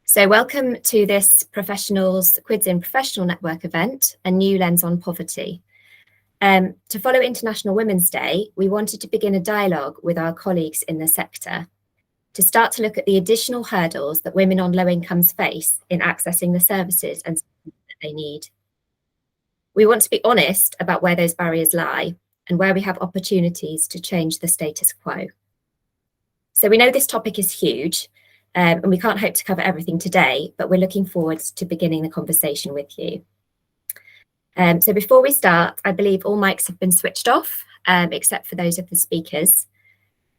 So welcome to this Professionals Quids in Professional Network event, a new lens on poverty. To follow International Women's Day, we wanted to begin a dialogue with our colleagues in the sector to start to look at the additional hurdles that women on low incomes face in accessing the services and that they need. We want to be honest about where those barriers lie and where we have opportunities to change the status quo. So we know this topic is huge, and we can't hope to cover everything today, but we're looking forward to beginning the conversation with you. So before we start, I believe all mics have been switched off, except for those of the speakers.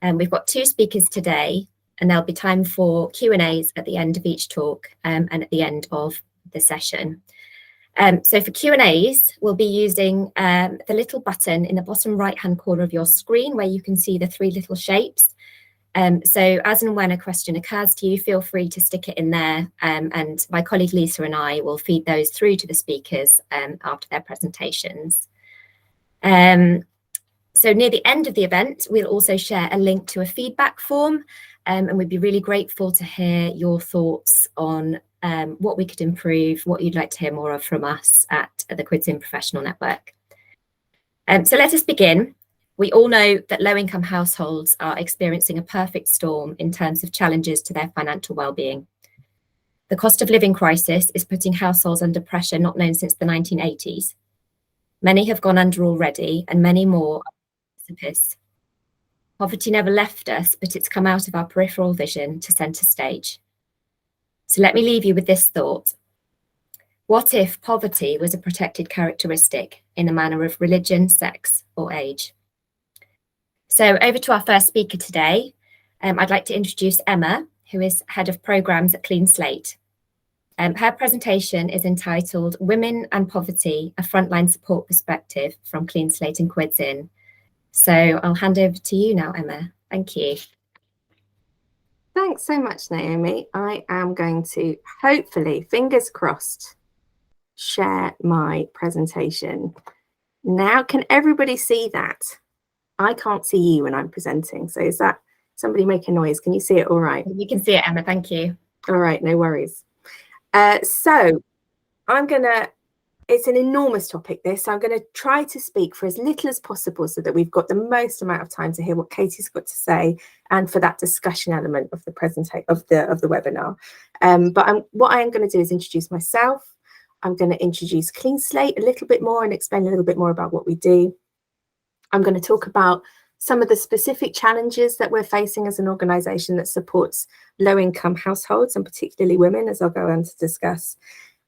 We've got 2 speakers today, and there'll be time for Q&As at the end of each talk and at the end of the session. So for Q&As, we'll be using the little button in the bottom right-hand corner of your screen where you can see the 3 little shapes. So as and when a question occurs to you, feel free to stick it in there, and my colleague Lisa and I will feed those through to the speakers after their presentations. So near the end of the event, we'll also share a link to a feedback form, and we'd be really grateful to hear your thoughts on what we could improve, what you'd like to hear more of from us at the Quids in Professional Network. So let us begin. We all know that low-income households are experiencing a perfect storm in terms of challenges to their financial well-being. The cost of living crisis is putting households under pressure not known since the 1980s. Many have gone under already, and many more are on the precipice. Poverty never left us, but it's come out of our peripheral vision to centre stage. So let me leave you with this thought. What if poverty was a protected characteristic in the manner of religion, sex, or age? So over to our first speaker today. I'd like to introduce Emma, who is Head of Programmes at Clean Slate. Her presentation is entitled Women and Poverty, a Frontline Support Perspective from Clean Slate and Quids in. So I'll hand over to you now, Emma. Thank you. Thanks so much, Naomi. I am going to, hopefully, fingers crossed, share my presentation. Now, can everybody see that? I can't see you when I'm presenting. So is that somebody make a noise? Can you see it all right? You can see it, Emma. Thank you. All right, no worries. So I'm going to, it's an enormous topic, this. So I'm going to try to speak for as little as possible so that we've got the most amount of time to hear what Katie's got to say and for that discussion element of the presentation of the webinar. What I am going to do is introduce myself. I'm going to introduce Clean Slate a little bit more and explain a little bit more about what we do. I'm going to talk about some of the specific challenges that we're facing as an organisation that supports low-income households and particularly women, as I'll go on to discuss.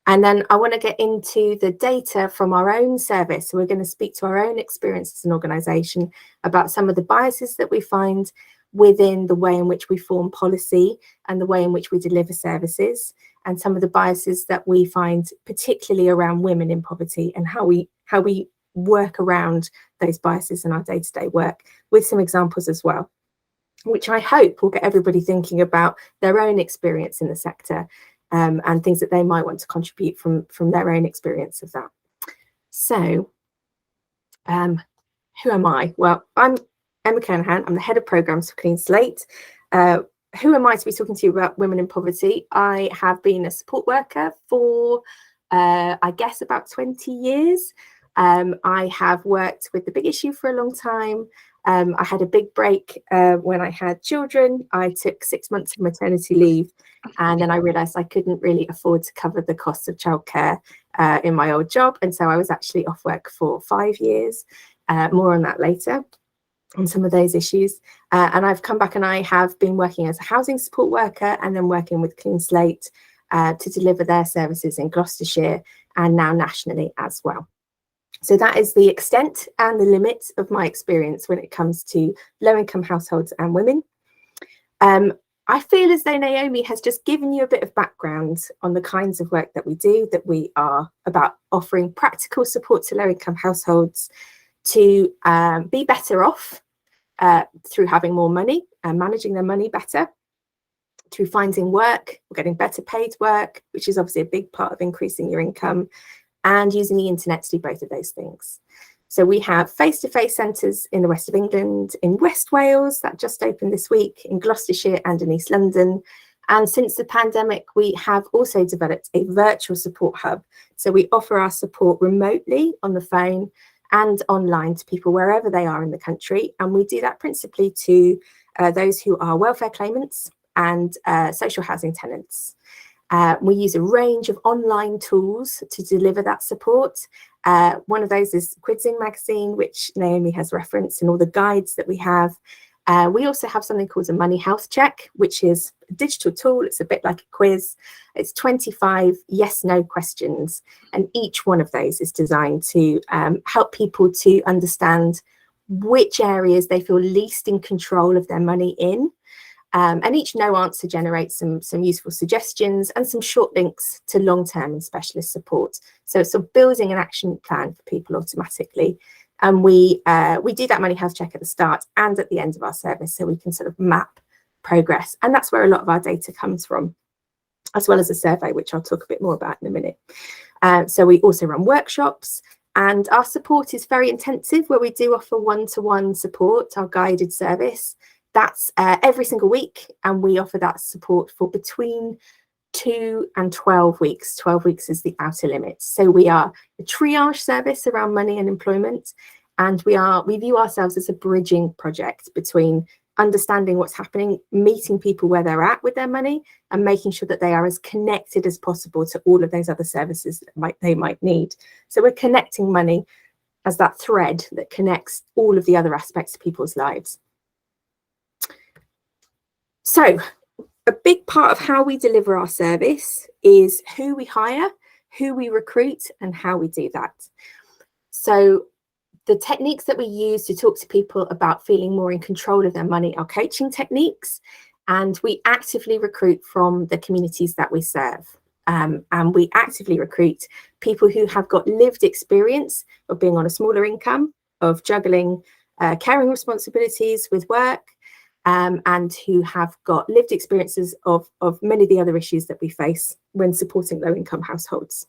And then I want to get into the data from our own service. So we're going to speak to our own experience as an organisation about some of the biases that we find within the way in which we form policy and the way in which we deliver services, and some of the biases that we find particularly around women in poverty and how we work around those biases in our day-to-day work, with some examples as well, which I hope will get everybody thinking about their own experience in the sector and things that they might want to contribute from their own experience of that. So who am I? Well, I'm Emma Kernahan. I'm the Head of Programmes for Clean Slate. Who am I to be talking to you about women in poverty? I have been a support worker for, I guess, about 20 years. I have worked with the big issue for a long time. I had a big break when I had children. I took 6 months of maternity leave, and then I realised I couldn't really afford to cover the cost of childcare in my old job. And so I was actually off work for 5 years. More on that later, on some of those issues. And I've come back and I have been working as a housing support worker and then working with Clean Slate to deliver their services in Gloucestershire and now nationally as well. So that is the extent and the limit of my experience when it comes to low-income households and women. I feel as though Naomi has just given you a bit of background on the kinds of work that we do, that we are about offering practical support to low-income households to be better off through having more money and managing their money better, through finding work or getting better paid work, which is obviously a big part of increasing your income, and using the internet to do both of those things. So we have face-to-face centres in the west of England, in West Wales, that just opened this week, in Gloucestershire and in East London. And since the pandemic, we have also developed a virtual support hub. So we offer our support remotely on the phone and online to people wherever they are in the country. And we do that principally to those who are welfare claimants and social housing tenants. We use a range of online tools to deliver that support. One of those is Quids magazine, which Naomi has referenced, and all the guides that we have. We also have something called a money health check, which is a digital tool. It's a bit like a quiz. It's 25 yes/no questions, and each one of those is designed to help people to understand which areas they feel least in control of their money in. And each no answer generates some useful suggestions and some short links to long-term and specialist support. So it's sort of building an action plan for people automatically. And we do that money health check at the start and at the end of our service, so we can sort of map progress. And that's where a lot of our data comes from, as well as a survey, which I'll talk a bit more about in a minute. So we also run workshops, and our support is very intensive, where we do offer one-to-one support, our guided service. That's every single week, and we offer that support for between 2 and 12 weeks. 12 weeks is the outer limit. So we are a triage service around money and employment, and we view ourselves as a bridging project between understanding what's happening, meeting people where they're at with their money, and making sure that they are as connected as possible to all of those other services that they might need. So we're connecting money as that thread that connects all of the other aspects of people's lives. So a big part of how we deliver our service is who we hire, who we recruit, and how we do that. So the techniques that we use to talk to people about feeling more in control of their money are coaching techniques, and we actively recruit from the communities that we serve. And we actively recruit people who have got lived experience of being on a smaller income, of juggling caring responsibilities with work, and who have got lived experiences of many of the other issues that we face when supporting low-income households.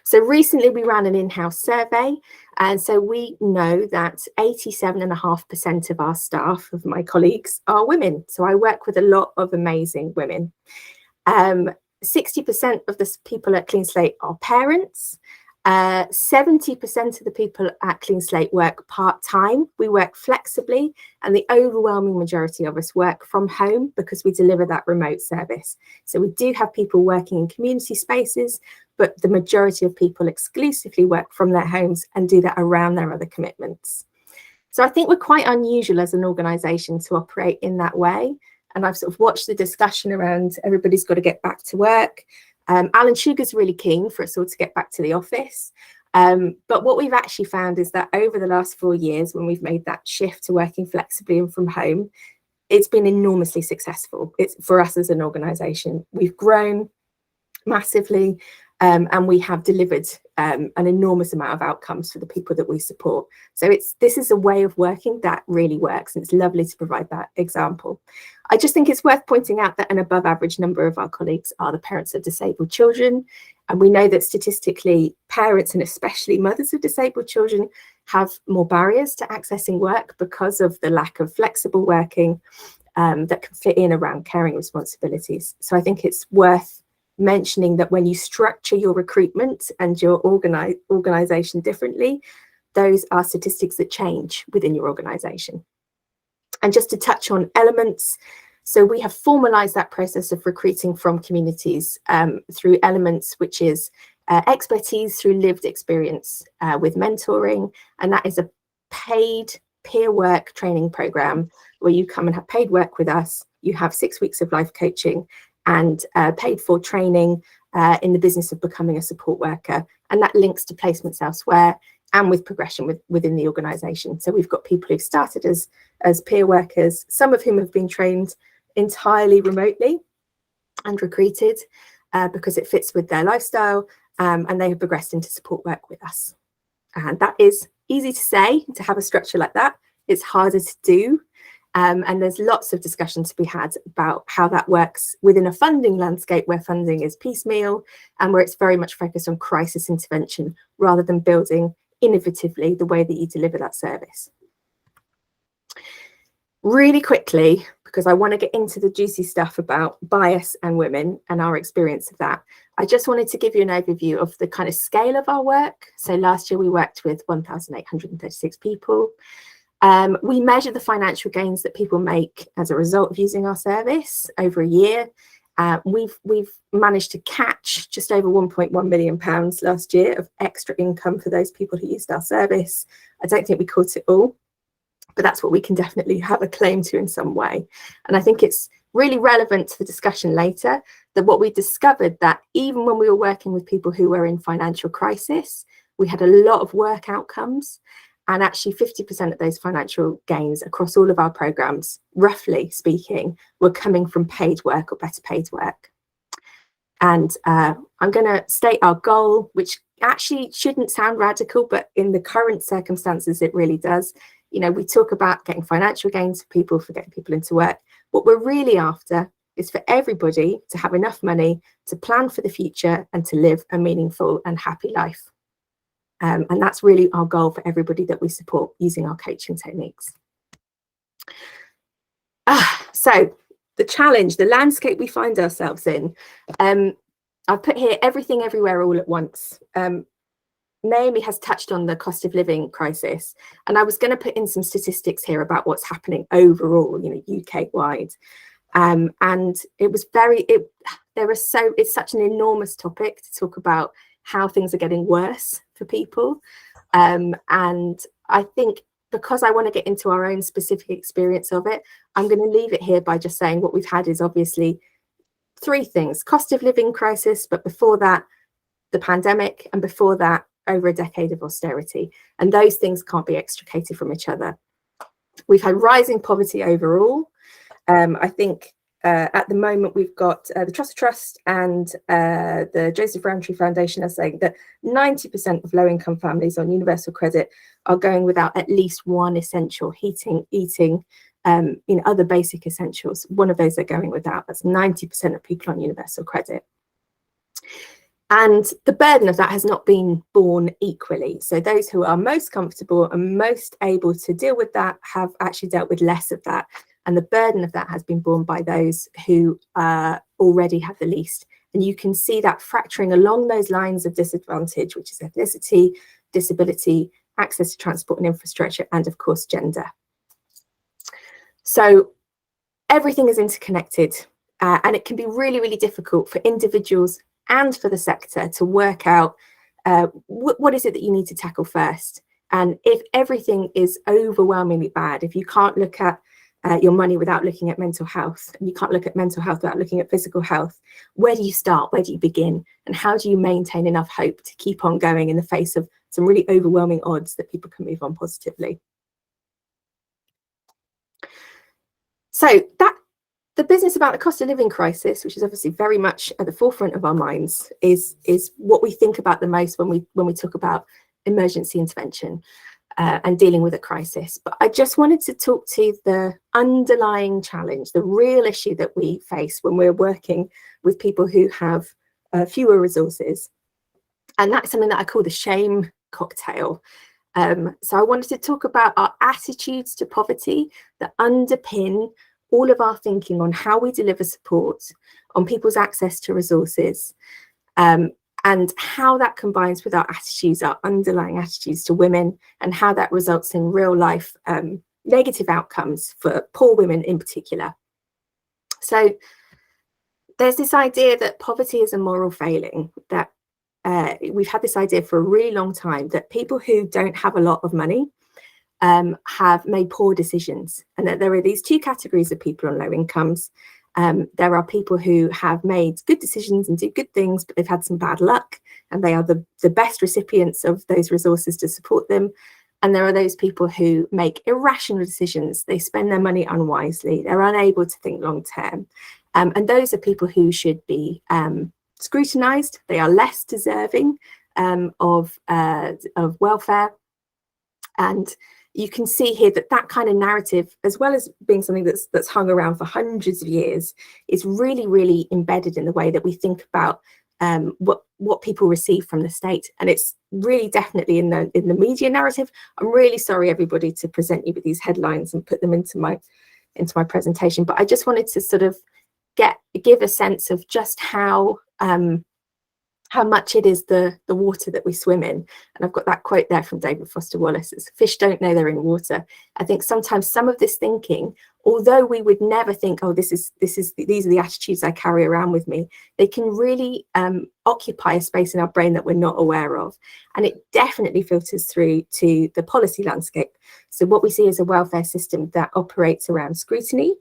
So recently we ran an in-house survey, and so we know that 87.5% of our staff, of my colleagues, are women. So I work with a lot of amazing women. 60% of the people at Clean Slate are parents. 70% of the people at Clean Slate work part-time. We work flexibly, and the overwhelming majority of us work from home because we deliver that remote service. So we do have people working in community spaces, but the majority of people exclusively work from their homes and do that around their other commitments. So I think we're quite unusual as an organisation to operate in that way. And I've sort of watched the discussion around everybody's got to get back to work. Alan Sugar's really keen for us all to get back to the office. But what we've actually found is that over the last 4 years, when we've made that shift to working flexibly and from home, it's been enormously successful. It's for us as an organisation. We've grown massively, and we have delivered an enormous amount of outcomes for the people that we support. So this is a way of working that really works, and it's lovely to provide that example. I just think it's worth pointing out that an above average number of our colleagues are the parents of disabled children, and we know that statistically parents, and especially mothers of disabled children, have more barriers to accessing work because of the lack of flexible working that can fit in around caring responsibilities. So I think it's worth mentioning that when you structure your recruitment and your organisation differently, those are statistics that change within your organisation. And just to touch on elements, so we have formalised that process of recruiting from communities through elements, which is expertise through lived experience with mentoring, and that is a paid peer work training programme where you come and have paid work with us. You have 6 weeks of life coaching and paid for training in the business of becoming a support worker, and that links to placements elsewhere and with progression within the organisation. So we've got people who've started as peer workers, some of whom have been trained entirely remotely and recruited because it fits with their lifestyle, and they have progressed into support work with us. And that is easy to say, to have a structure like that. It's harder to do. And there's lots of discussion to be had about how that works within a funding landscape where funding is piecemeal and where it's very much focused on crisis intervention rather than building innovatively the way that you deliver that service. Really quickly, because I want to get into the juicy stuff about bias and women and our experience of that. I just wanted to give you an overview of the kind of scale of our work. So last year we worked with 1,836 people. We measure the financial gains that people make as a result of using our service over a year. We've managed to catch just over £1.1 million last year of extra income for those people who used our service. I don't think we caught it all, but that's what we can definitely have a claim to in some way. And I think it's really relevant to the discussion later that what we discovered, that even when we were working with people who were in financial crisis, we had a lot of work outcomes. And actually 50% of those financial gains across all of our programs, roughly speaking, were coming from paid work or better paid work. And I'm going to state our goal, which actually shouldn't sound radical, but in the current circumstances, it really does. You know, we talk about getting financial gains for people, for getting people into work. What we're really after is for everybody to have enough money to plan for the future and to live a meaningful and happy life. And that's really our goal for everybody that we support using our coaching techniques. So the challenge, the landscape we find ourselves in, I've put here everything everywhere all at once. Naomi has touched on the cost of living crisis, and I was going to put in some statistics here about what's happening overall, you know, UK wide. And it was it's such an enormous topic to talk about how things are getting worse for people. And I think because I want to get into our own specific experience of it, I'm going to leave it here by just saying what we've had is obviously three things: cost of living crisis, but before that, the pandemic, and before that, over a decade of austerity. And those things can't be extricated from each other. We've had rising poverty overall. I think at the moment we've got the Trust and the Joseph Rowntree Foundation are saying that 90% of low-income families on universal credit are going without at least one essential: heating, eating, other basic essentials. One of those are going without. That's 90% of people on universal credit. And the burden of that has not been borne equally. So those who are most comfortable and most able to deal with that have actually dealt with less of that. And the burden of that has been borne by those who already have the least. And you can see that fracturing along those lines of disadvantage, which is ethnicity, disability, access to transport and infrastructure, and of course, gender. So everything is interconnected, and it can be really, really difficult for individuals and for the sector to work out what is it that you need to tackle first. And if everything is overwhelmingly bad, if you can't look at your money without looking at mental health, and you can't look at mental health without looking at physical health, where do you start? Where do you begin? And how do you maintain enough hope to keep on going in the face of some really overwhelming odds that people can move on positively? So the business about the cost of living crisis, which is obviously very much at the forefront of our minds, is what we think about the most when we talk about emergency intervention and dealing with a crisis. But I just wanted to talk to the underlying challenge, the real issue that we face when we're working with people who have fewer resources. And that's something that I call the shame cocktail. So I wanted to talk about our attitudes to poverty that underpin all of our thinking on how we deliver support, on people's access to resources, and how that combines with our attitudes, our underlying attitudes to women, and how that results in real life negative outcomes for poor women in particular. So there's this idea that poverty is a moral failing, that we've had this idea for a really long time, that people who don't have a lot of money have made poor decisions, and that there are these two categories of people on low incomes. There are people who have made good decisions and do good things, but they've had some bad luck, and they are the best recipients of those resources to support them. And there are those people who make irrational decisions. They spend their money unwisely. They're unable to think long term. And those are people who should be scrutinised. They are less deserving of welfare. And you can see here that kind of narrative, as well as being something that's hung around for hundreds of years, is really, really embedded in the way that we think about what people receive from the state. And it's really definitely in the media narrative. I'm really sorry, everybody, to present you with these headlines and put them into my my presentation, but I just wanted to sort of give a sense of just how much it is the water that we swim in. And I've got that quote there from David Foster Wallace: it's, "Fish don't know they're in water." I think sometimes some of this thinking, although we would never think, oh, these are the attitudes I carry around with me, they can really occupy a space in our brain that we're not aware of. And it definitely filters through to the policy landscape. So what we see is a welfare system that operates around scrutiny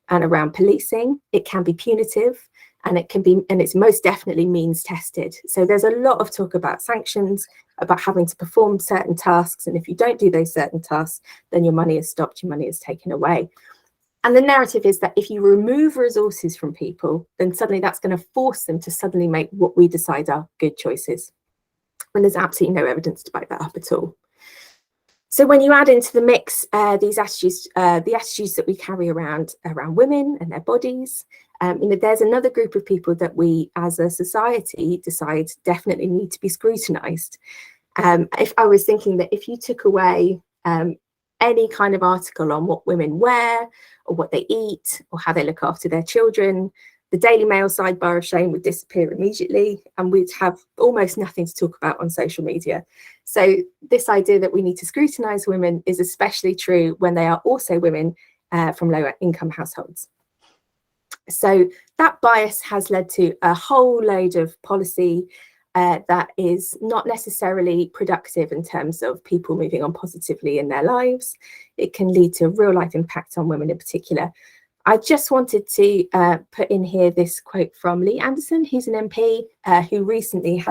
and around policing. It can be punitive, and it's most definitely means tested. So there's a lot of talk about sanctions, about having to perform certain tasks, and if you don't do those certain tasks, then your money is stopped, your money is taken away. And the narrative is that if you remove resources from people, then suddenly that's going to force them to suddenly make what we decide are good choices, when there's absolutely no evidence to back that up at all. So when you add into the mix these attitudes, the attitudes that we carry around women and their bodies, there's another group of people that we as a society decide definitely need to be scrutinised. If I was thinking that if you took away any kind of article on what women wear or what they eat or how they look after their children, the Daily Mail sidebar of shame would disappear immediately, and we'd have almost nothing to talk about on social media. So this idea that we need to scrutinise women is especially true when they are also women from lower income households. So that bias has led to a whole load of policy that is not necessarily productive in terms of people moving on positively in their lives. It can lead to real life impact on women in particular. I just wanted to put in here this quote from Lee Anderson, who's an MP who recently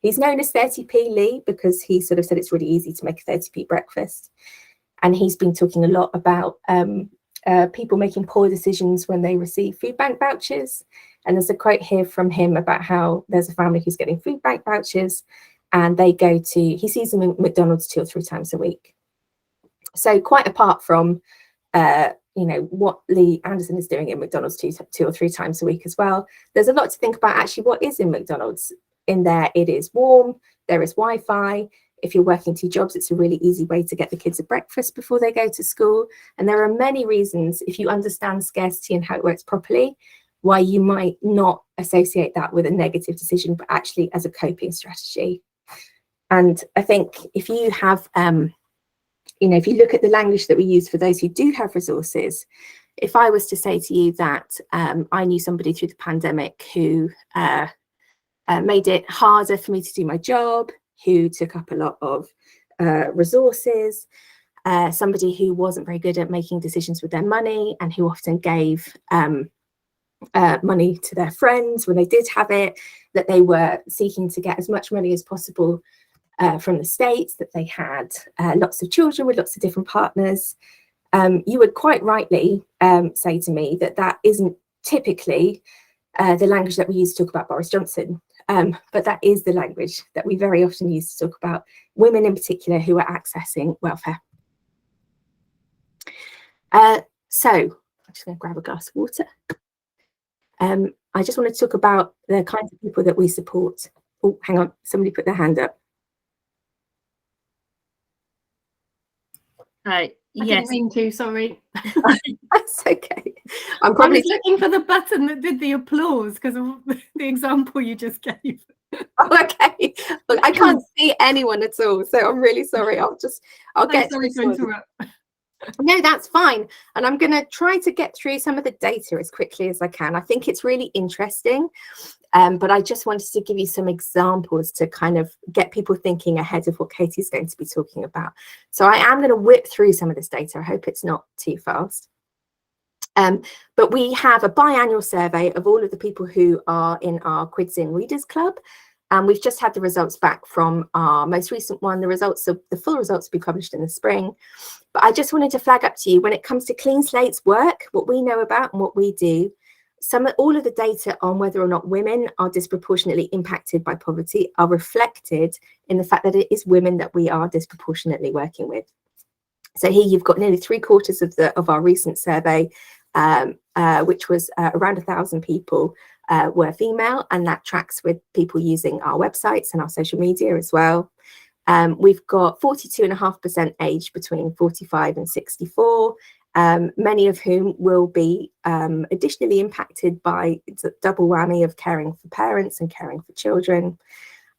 he's known as 30p Lee because he sort of said it's really easy to make a 30p breakfast. And he's been talking a lot about people making poor decisions when they receive food bank vouchers. And there's a quote here from him about how there's a family who's getting food bank vouchers, and he sees them in McDonald's 2 or 3 times a week. So quite apart from what Lee Anderson is doing in McDonald's 2 or 3 times a week as well, there's a lot to think about actually what is in McDonald's. In there, it is warm, there is Wi-Fi. If you're working 2 jobs, it's a really easy way to get the kids a breakfast before they go to school. And there are many reasons, if you understand scarcity and how it works properly, why you might not associate that with a negative decision, but actually as a coping strategy. And I think if you have, if you look at the language that we use for those who do have resources, if I was to say to you that I knew somebody through the pandemic who made it harder for me to do my job, who took up a lot of resources, somebody who wasn't very good at making decisions with their money and who often gave money to their friends when they did have it, that they were seeking to get as much money as possible from the States, that they had lots of children with lots of different partners, you would quite rightly say to me that that isn't typically the language that we use to talk about Boris Johnson. But that is the language that we very often use to talk about women in particular who are accessing welfare. So I'm just going to grab a glass of water. I just want to talk about the kinds of people that we support. Oh, hang on, somebody put their hand up. I didn't mean to, sorry. That's okay. I was looking for the button that did the applause because of the example you just gave. Oh, okay. Look, I can't see anyone at all, so I'm really sorry. I'll get sorry to interrupt. No, that's fine. And I'm going to try to get through some of the data as quickly as I can. I think it's really interesting, but I just wanted to give you some examples to kind of get people thinking ahead of what Katie's going to be talking about. So I am going to whip through some of this data. I hope it's not too fast. But we have a biannual survey of all of the people who are in our Quids in Readers Club. And we've just had the results back from our most recent one. The full results will be published in the spring. But I just wanted to flag up to you, when it comes to Clean Slate's work, what we know about and what we do, all of the data on whether or not women are disproportionately impacted by poverty are reflected in the fact that it is women that we are disproportionately working with. So here you've got nearly 3/4 of our recent survey, which was around 1,000 people were female, and that tracks with people using our websites and our social media as well. We've got 42.5% age between 45 and 64, many of whom will be additionally impacted by the double whammy of caring for parents and caring for children.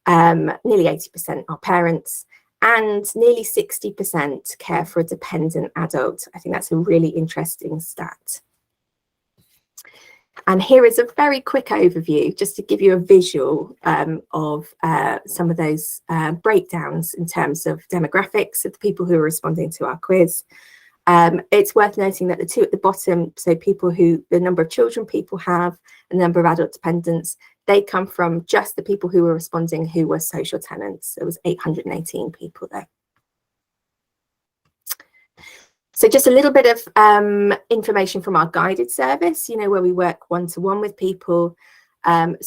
Nearly 80% are parents, and nearly 60% care for a dependent adult. I think that's a really interesting stat. And here is a very quick overview, just to give you a visual of some of those breakdowns in terms of demographics of the people who are responding to our quiz. It's worth noting that the two at the bottom, so people who, the number of children people have and the number of adult dependents, they come from just the people who were responding who were social tenants. There was 818 people there. So just a little bit of information from our guided service, where we work one-to-one with people. It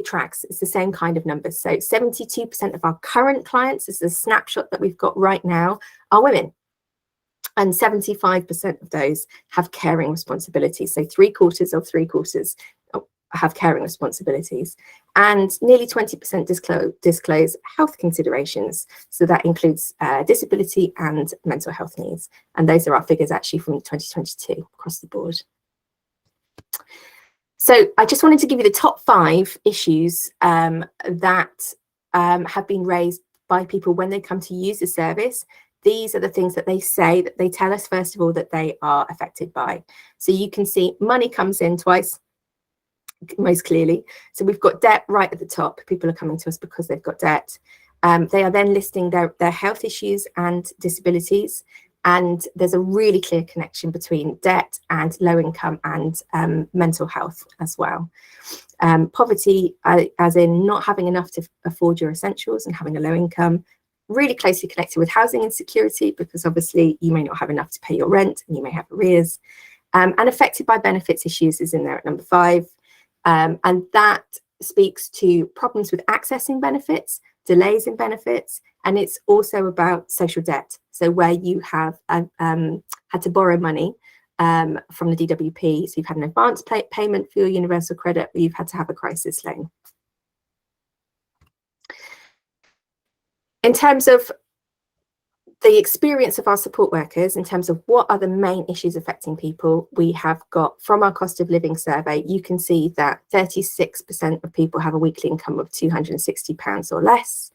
tracks, it's the same kind of numbers. So 72% of our current clients, this is a snapshot that we've got right now, are women. And 75% of those have caring responsibilities. So three quarters have caring responsibilities, and nearly 20% disclose health considerations. So that includes disability and mental health needs. And those are our figures actually from 2022 across the board. So I just wanted to give you the top 5 issues that have been raised by people when they come to use the service. These are the things that they say, that they tell us, first of all, that they are affected by. So you can see money comes in twice, most clearly. So we've got debt right at the top. People are coming to us because they've got debt. They are then listing their health issues and disabilities. And there's a really clear connection between debt and low income and mental health as well. Poverty, as in not having enough to afford your essentials and having a low income, really closely connected with housing insecurity, because obviously you may not have enough to pay your rent and you may have arrears. And affected by benefits issues is in there at number 5. And that speaks to problems with accessing benefits, delays in benefits, and it's also about social debt. So where you have had to borrow money from the DWP, so you've had an advance payment for your universal credit, or you've had to have a crisis loan. In terms of the experience of our support workers, in terms of what are the main issues affecting people, we have got, from our cost of living survey, you can see that 36% of people have a weekly income of £260 or less,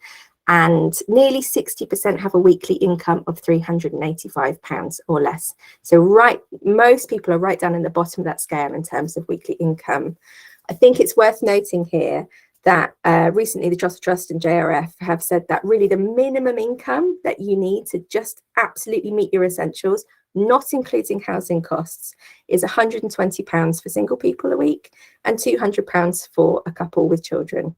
and nearly 60% have a weekly income of £385 or less. So most people are right down in the bottom of that scale in terms of weekly income. I think it's worth noting here that recently the Trust and JRF have said that really the minimum income that you need to just absolutely meet your essentials, not including housing costs, is £120 for single people a week and £200 for a couple with children.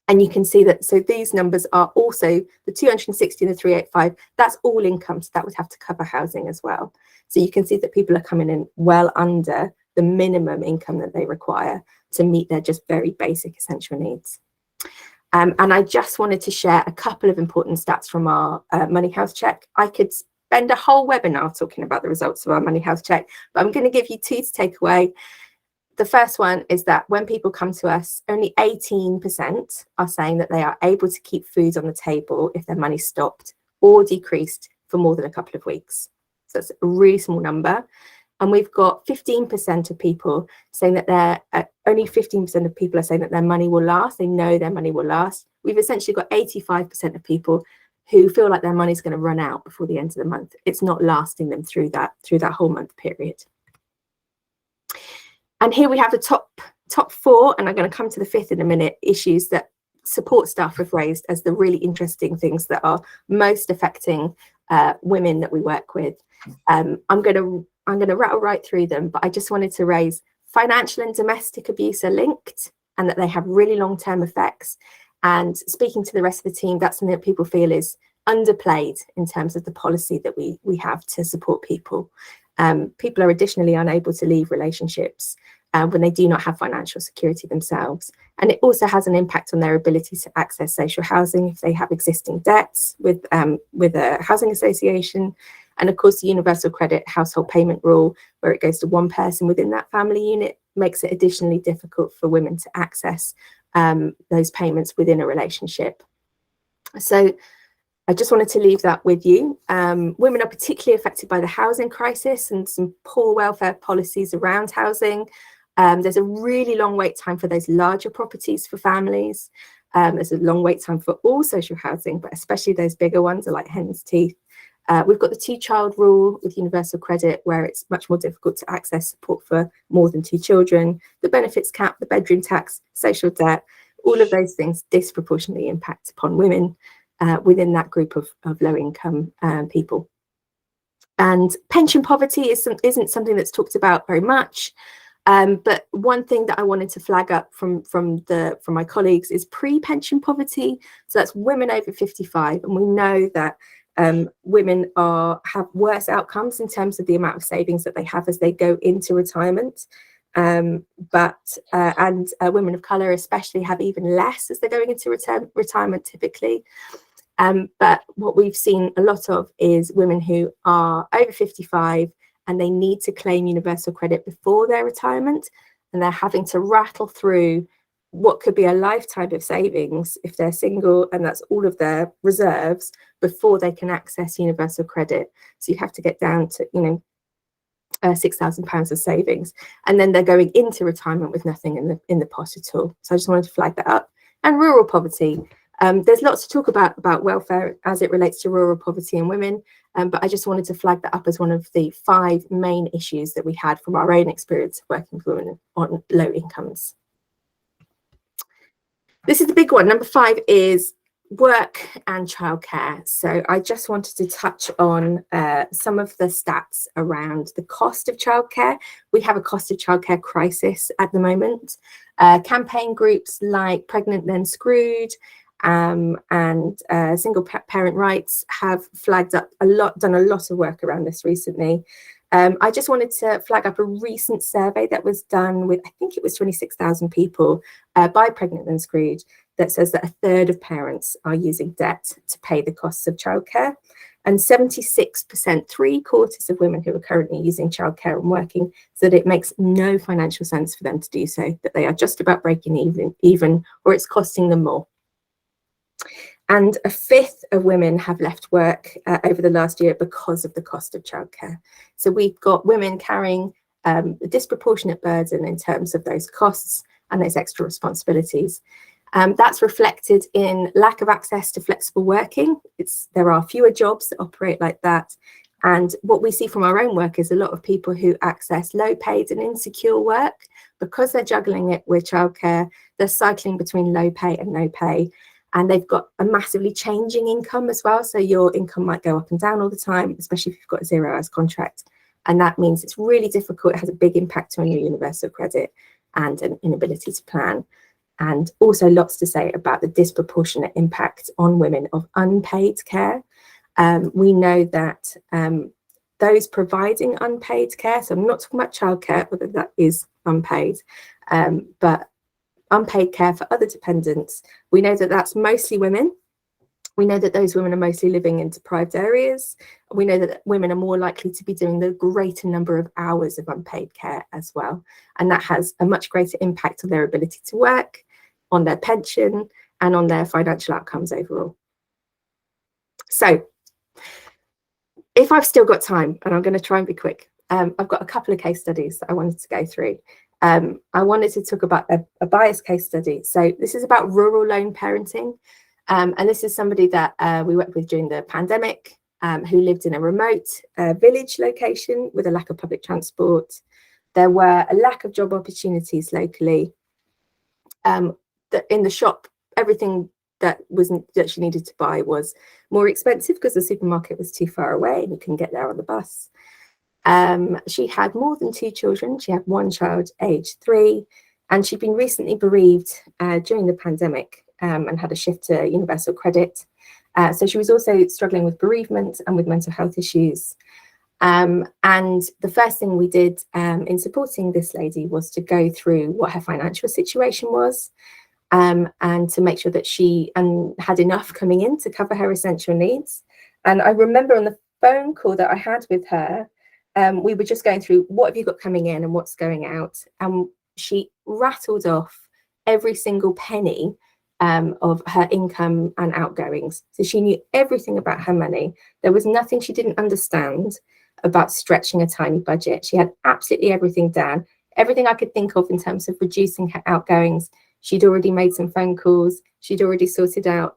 And you can see that, so these numbers are also the 260 and the 385, that's all income, so that would have to cover housing as well. So you can see that people are coming in well under the minimum income that they require to meet their just very basic essential needs. And I just wanted to share a couple of important stats from our Money Health Check. I could spend a whole webinar talking about the results of our Money Health Check, but I'm going to give you 2 to take away. The first one is that when people come to us, only 18% are saying that they are able to keep food on the table if their money stopped or decreased for more than a couple of weeks. So it's a really small number. And we've got 15% of people saying that only 15% of people are saying that their money will last. They know their money will last. We've essentially got 85% of people who feel like their money's going to run out before the end of the month. It's not lasting them through that whole month period. And here we have the top 4, and I'm going to come to the 5th in a minute, issues that support staff have raised as the really interesting things that are most affecting women that we work with. I'm going to rattle right through them, but I just wanted to raise financial and domestic abuse are linked and that they have really long-term effects. And speaking to the rest of the team, that's something that people feel is underplayed in terms of the policy that we have to support people. People are additionally unable to leave relationships when they do not have financial security themselves. And it also has an impact on their ability to access social housing if they have existing debts with a housing association. And of course, the universal credit household payment rule, where it goes to one person within that family unit, makes it additionally difficult for women to access those payments within a relationship. So I just wanted to leave that with you. Women are particularly affected by the housing crisis and some poor welfare policies around housing. There's a really long wait time for those larger properties for families. There's a long wait time for all social housing, but especially those bigger ones are like hen's teeth. We've got the 2-child rule with universal credit, where it's much more difficult to access support for more than 2 children. The benefits cap, the bedroom tax, social debt, all of those things disproportionately impact upon women within that group of low income people. And pension poverty isn't something that's talked about very much. But one thing that I wanted to flag up from my colleagues is pre-pension poverty. So that's women over 55, and we know that women have worse outcomes in terms of the amount of savings that they have as they go into retirement. Women of colour especially have even less as they're going into retirement typically. But what we've seen a lot of is women who are over 55 and they need to claim universal credit before their retirement, and they're having to rattle through what could be a lifetime of savings if they're single, and that's all of their reserves before they can access universal credit. So you have to get down to, £6,000 of savings, and then they're going into retirement with nothing in the pot at all. So I just wanted to flag that up. And rural poverty. There's lots to talk about welfare as it relates to rural poverty and women, but I just wanted to flag that up as one of the 5 main issues that we had from our own experience of working with women on low incomes. This is the big one. Number 5 is work and childcare. So I just wanted to touch on some of the stats around the cost of childcare. We have a cost of childcare crisis at the moment. Campaign groups like Pregnant Then Screwed and Single Parent Rights have flagged up done a lot of work around this recently. I just wanted to flag up a recent survey that was done with, I think it was 26,000 people by Pregnant Then Screwed, that says that 1/3 of parents are using debt to pay the costs of childcare. And 76%, 3/4 of women who are currently using childcare and working, so that it makes no financial sense for them to do so, that they are just about breaking even or it's costing them more. And 1/5 of women have left work over the last year because of the cost of childcare. So we've got women carrying a disproportionate burden in terms of those costs and those extra responsibilities. That's reflected in lack of access to flexible working. There are fewer jobs that operate like that. And what we see from our own work is a lot of people who access low paid and insecure work, because they're juggling it with childcare, they're cycling between low pay and no pay. And they've got a massively changing income as well. So your income might go up and down all the time, especially if you've got a 0-hours contract. And that means it's really difficult. It has a big impact on your universal credit and an inability to plan. And also lots to say about the disproportionate impact on women of unpaid care. We know that those providing unpaid care, so I'm not talking about childcare, whether that is unpaid, but unpaid care for other dependents, we know that that's mostly women. We know that those women are mostly living in deprived areas. We know that women are more likely to be doing the greater number of hours of unpaid care as well. And that has a much greater impact on their ability to work, on their pension, and on their financial outcomes overall. So if I've still got time, and I'm going to try and be quick, I've got a couple of case studies that I wanted to go through. I wanted to talk about a bias case study. So this is about rural lone parenting. And this is somebody that we worked with during the pandemic, who lived in a remote village location with a lack of public transport. There were a lack of job opportunities locally. In the shop, everything that she needed to buy was more expensive because the supermarket was too far away and you couldn't get there on the bus. She had more than 2 children. She had 1 child aged 3, and she'd been recently bereaved during the pandemic and had a shift to universal credit. So she was also struggling with bereavement and with mental health issues. And the first thing we did in supporting this lady was to go through what her financial situation was, and to make sure that she had enough coming in to cover her essential needs. And I remember on the phone call that I had with her, we were just going through what have you got coming in and what's going out. And she rattled off every single penny of her income and outgoings. So she knew everything about her money. There was nothing she didn't understand about stretching a tiny budget. She had absolutely everything down. Everything I could think of in terms of reducing her outgoings. She'd already made some phone calls. She'd already sorted out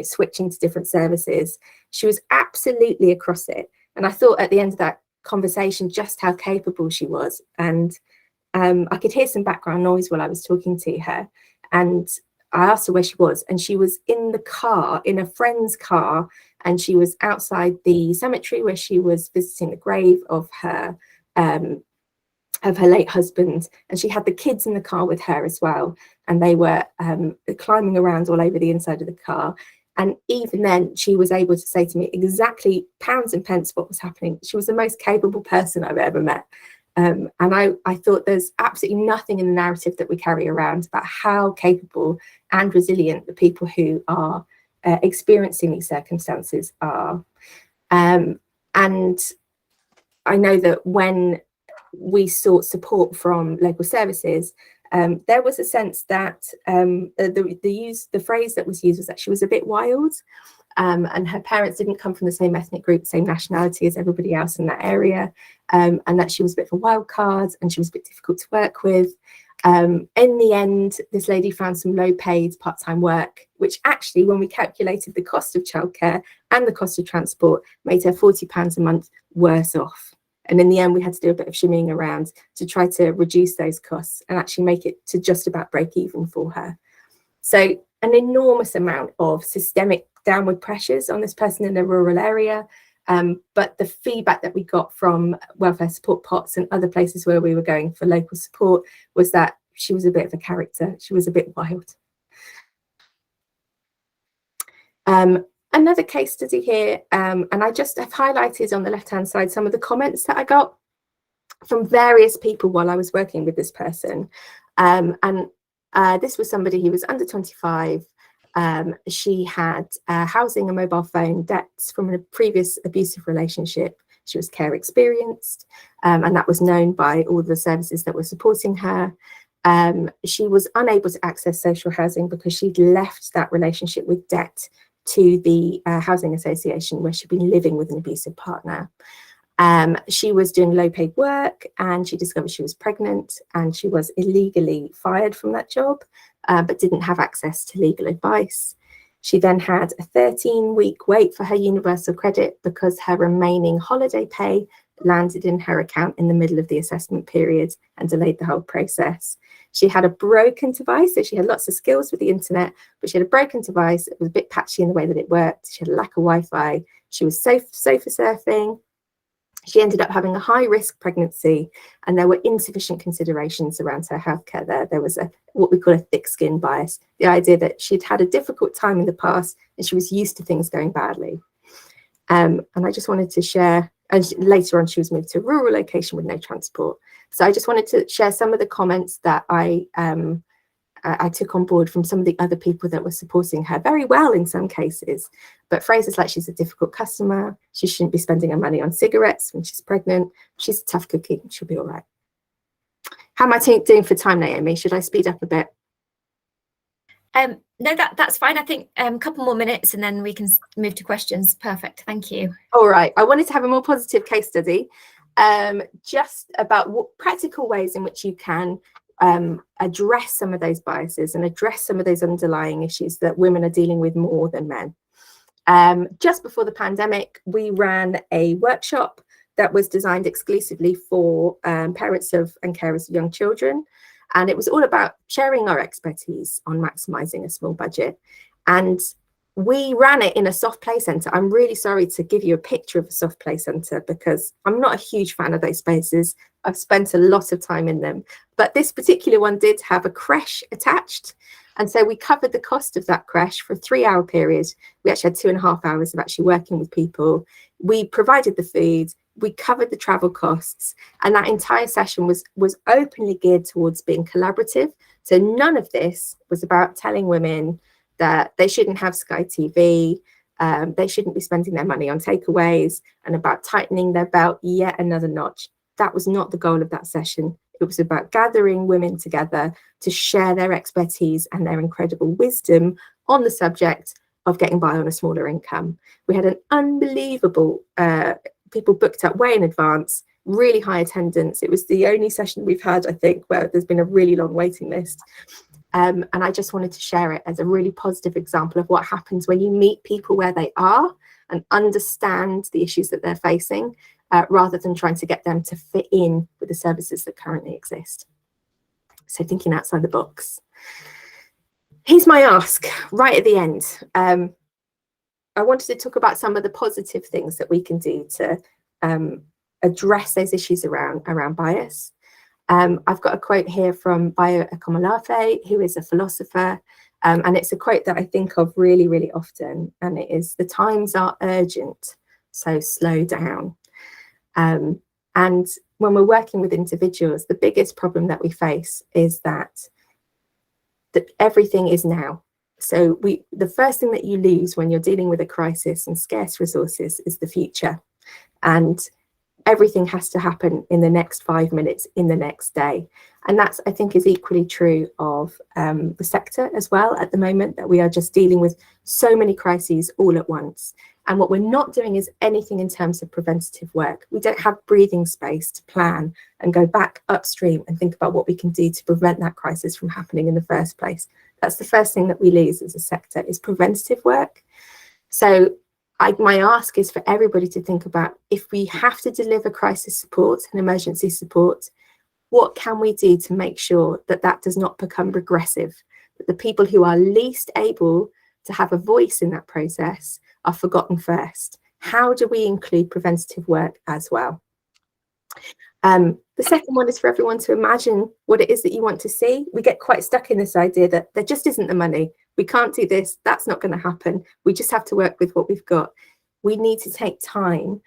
switching to different services. She was absolutely across it. And I thought at the end of that conversation just how capable she was. And I could hear some background noise while I was talking to her. And I asked her where she was, and she was in the car, in a friend's car, and she was outside the cemetery where she was visiting the grave of her late husband, and she had the kids in the car with her as well, and they were climbing around all over the inside of the car. And even then, she was able to say to me exactly pounds and pence what was happening. She was the most capable person I've ever met. And I thought there's absolutely nothing in the narrative that we carry around about how capable and resilient the people who are experiencing these circumstances are. And I know that when we sought support from local services, there was a sense that the phrase that was used was that she was a bit wild, and her parents didn't come from the same ethnic group, same nationality as everybody else in that area, and that she was a bit of a wild card and she was a bit difficult to work with. In the end, this lady found some low-paid part-time work, which actually, when we calculated the cost of childcare and the cost of transport, made her £40 a month worse off. And in the end, we had to do a bit of shimmying around to try to reduce those costs and actually make it to just about break even for her. So an enormous amount of systemic downward pressures on this person in a rural area. But the feedback that we got from welfare support pots and other places where we were going for local support was that she was a bit of a character. She was a bit wild. Another case study here, and I just have highlighted on the left-hand side some of the comments that I got from various people while I was working with this person. This was somebody who was under 25. She had housing and mobile phone debts from a previous abusive relationship. She was care experienced, and that was known by all the services that were supporting her. She was unable to access social housing because she'd left that relationship with debt to the housing association where she'd been living with an abusive partner. She was doing low paid work, and she discovered she was pregnant, and she was illegally fired from that job, but didn't have access to legal advice. She then had a 13-week wait for her universal credit because her remaining holiday pay landed in her account in the middle of the assessment period and delayed the whole process. She had a broken device, so she had lots of skills with the internet, but she had a broken device. It was a bit patchy in the way that it worked. She had a lack of Wi-Fi. She was sofa surfing. She ended up having a high-risk pregnancy, and there were insufficient considerations around her healthcare there. There was what we call a thick skin bias, the idea that she'd had a difficult time in the past and she was used to things going badly. And I just wanted to share, and later on she was moved to a rural location with no transport. So I just wanted to share some of the comments that I took on board from some of the other people that were supporting her very well in some cases. But phrases like she's a difficult customer, she shouldn't be spending her money on cigarettes when she's pregnant, she's a tough cookie, she'll be all right. How am I doing for time, Naomi? Should I speed up a bit? No, that's fine. I think a couple more minutes and then we can move to questions. Perfect. Thank you. All right. I wanted to have a more positive case study, just about what practical ways in which you can address some of those biases and address some of those underlying issues that women are dealing with more than men. Just before the pandemic, we ran a workshop that was designed exclusively for parents of and carers of young children. And it was all about sharing our expertise on maximising a small budget. And we ran it in a soft play centre. I'm really sorry to give you a picture of a soft play centre because I'm not a huge fan of those spaces. I've spent a lot of time in them. But this particular one did have a creche attached. And so we covered the cost of that creche for a 3-hour period. We actually had 2.5 hours of actually working with people. We provided the food. We covered the travel costs, and that entire session was openly geared towards being collaborative. So none of this was about telling women that they shouldn't have Sky TV, they shouldn't be spending their money on takeaways, and about tightening their belt yet another notch. That was not the goal of that session. It was about gathering women together to share their expertise and their incredible wisdom on the subject of getting by on a smaller income. We had an unbelievable, people booked up way in advance, really high attendance. It was the only session we've had, I think, where there's been a really long waiting list. And I just wanted to share it as a really positive example of what happens when you meet people where they are and understand the issues that they're facing, rather than trying to get them to fit in with the services that currently exist. So thinking outside the box. Here's my ask right at the end. I wanted to talk about some of the positive things that we can do to address those issues around bias. I've got a quote here from BCohCo, who is a philosopher, and it's a quote that I think of really, really often, and it is, "The times are urgent, so slow down." And when we're working with individuals, the biggest problem that we face is that everything is now. So the first thing that you lose when you're dealing with a crisis and scarce resources is the future. And everything has to happen in the next 5 minutes, in the next day. And that's, I think, is equally true of the sector as well at the moment, that we are just dealing with so many crises all at once. And what we're not doing is anything in terms of preventative work. We don't have breathing space to plan and go back upstream and think about what we can do to prevent that crisis from happening in the first place. That's the first thing that we lose as a sector, is preventative work. So my ask is for everybody to think about, if we have to deliver crisis support and emergency support, what can we do to make sure that that does not become regressive, that the people who are least able to have a voice in that process are forgotten first? How do we include preventative work as well? The second one is for everyone to imagine what it is that you want to see. We get quite stuck in this idea that there just isn't the money. We can't do this. That's not going to happen. We just have to work with what we've got. We need to take time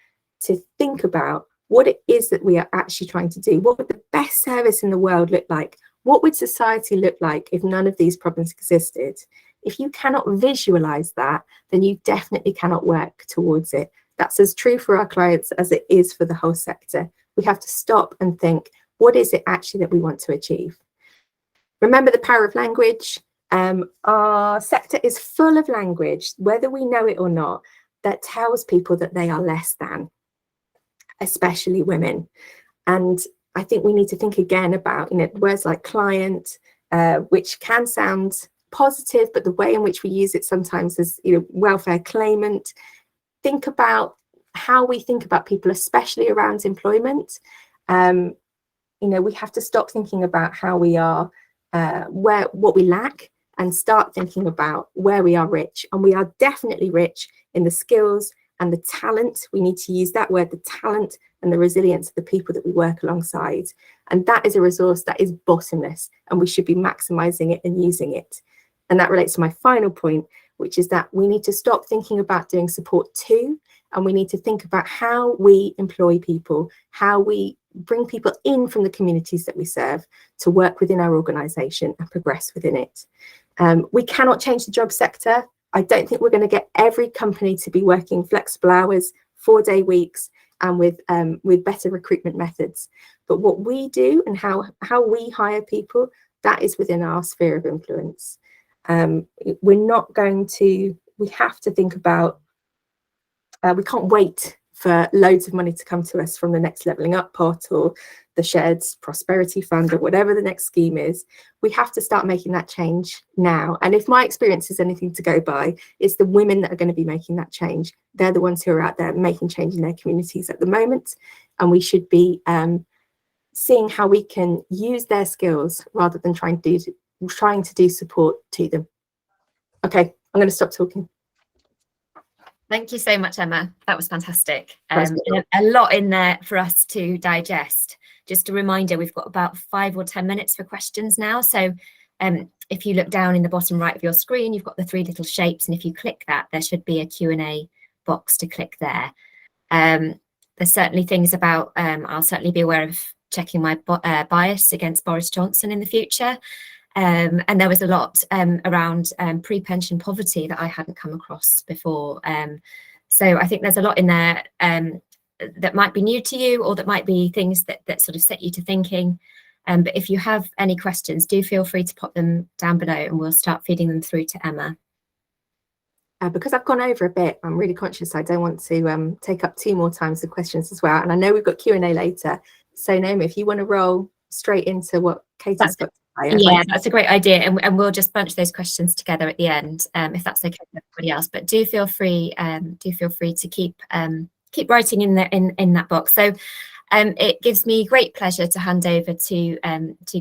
to think about what it is that we are actually trying to do. What would the best service in the world look like? What would society look like if none of these problems existed? If you cannot visualize that, then you definitely cannot work towards it. That's as true for our clients as it is for the whole sector. We have to stop and think, what is it actually that we want to achieve? Remember the power of language. Our sector is full of language, whether we know it or not, that tells people that they are less than, especially women. And I think we need to think again about, words like client, which can sound positive, but the way in which we use it sometimes is, welfare claimant. Think about how we think about people, especially around employment. We have to stop thinking about how we are, what we lack, and start thinking about where we are rich. And we are definitely rich in the skills and the talent. We need to use that word, the talent and the resilience of the people that we work alongside. And that is a resource that is bottomless, and we should be maximizing it and using it. And that relates to my final point, which is that we need to stop thinking about doing support too, and we need to think about how we employ people, how we bring people in from the communities that we serve to work within our organisation and progress within it. We cannot change the job sector. I don't think we're going to get every company to be working flexible hours, 4-day weeks, and with better recruitment methods. But what we do and how we hire people, that is within our sphere of influence. We have to think about, we can't wait for loads of money to come to us from the next Levelling Up pot or the Shared Prosperity Fund or whatever the next scheme is. We have to start making that change now. And if my experience is anything to go by, it's the women that are going to be making that change. They're the ones who are out there making change in their communities at the moment. And we should be seeing how we can use their skills rather than trying to do support to them. Okay, I'm going to stop talking. Thank you so much, Emma. That was fantastic. A lot in there for us to digest. Just a reminder, we've got about 5 or 10 minutes for questions now. So if you look down in the bottom right of your screen, you've got the 3 little shapes. And if you click that, there should be a Q&A box to click there. There's certainly things about, I'll certainly be aware of checking my bias against Boris Johnson in the future. And there was a lot around pre-pension poverty that I hadn't come across before. So I think there's a lot in there that might be new to you, or that might be things that sort of set you to thinking. But if you have any questions, do feel free to pop them down below and we'll start feeding them through to Emma. because I've gone over a bit, I'm really conscious I don't want to take up 2 more times the questions as well. And I know we've got Q&A later. So Naomi, if you want to roll straight into what Katie's got to say. Yeah, that's a great idea. And we'll just bunch those questions together at the end, if that's okay with everybody else. But do feel free to keep writing in that box. So it gives me great pleasure to hand over to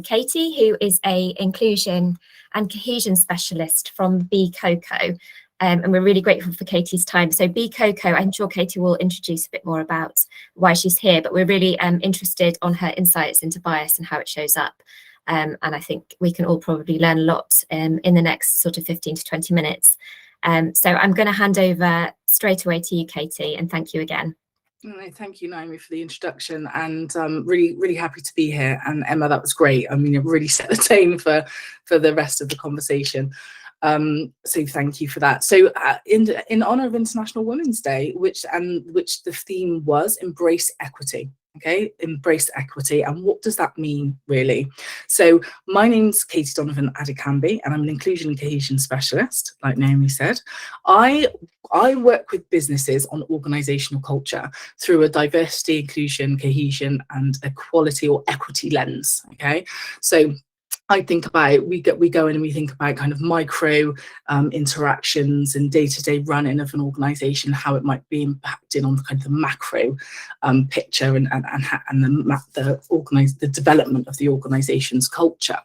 Katie, who is a inclusion and cohesion specialist from BCohCo. And we're really grateful for Katie's time. So BCohCo, I'm sure Katie will introduce a bit more about why she's here, but we're really interested on her insights into bias and how it shows up. And I think we can all probably learn a lot in the next sort of 15 to 20 minutes. So I'm going to hand over straight away to you, Katie, and thank you again. Thank you, Naomi, for the introduction, and really happy to be here. And Emma, that was great. I mean, it really set the tone for the rest of the conversation. So thank you for that. So in honor of International Women's Day, which the theme was embrace equity. Okay, embrace equity. And what does that mean, really? So my name's Katie Donovan-Adekanmbi, and I'm an inclusion and cohesion specialist, like Naomi said. I work with businesses on organizational culture through a diversity, inclusion, cohesion, and equality or equity lens. Okay, so I think about, we go in and we think about kind of micro interactions and day-to-day running of an organisation, how it might be impacting on kind of the macro picture and the development of the organisation's culture.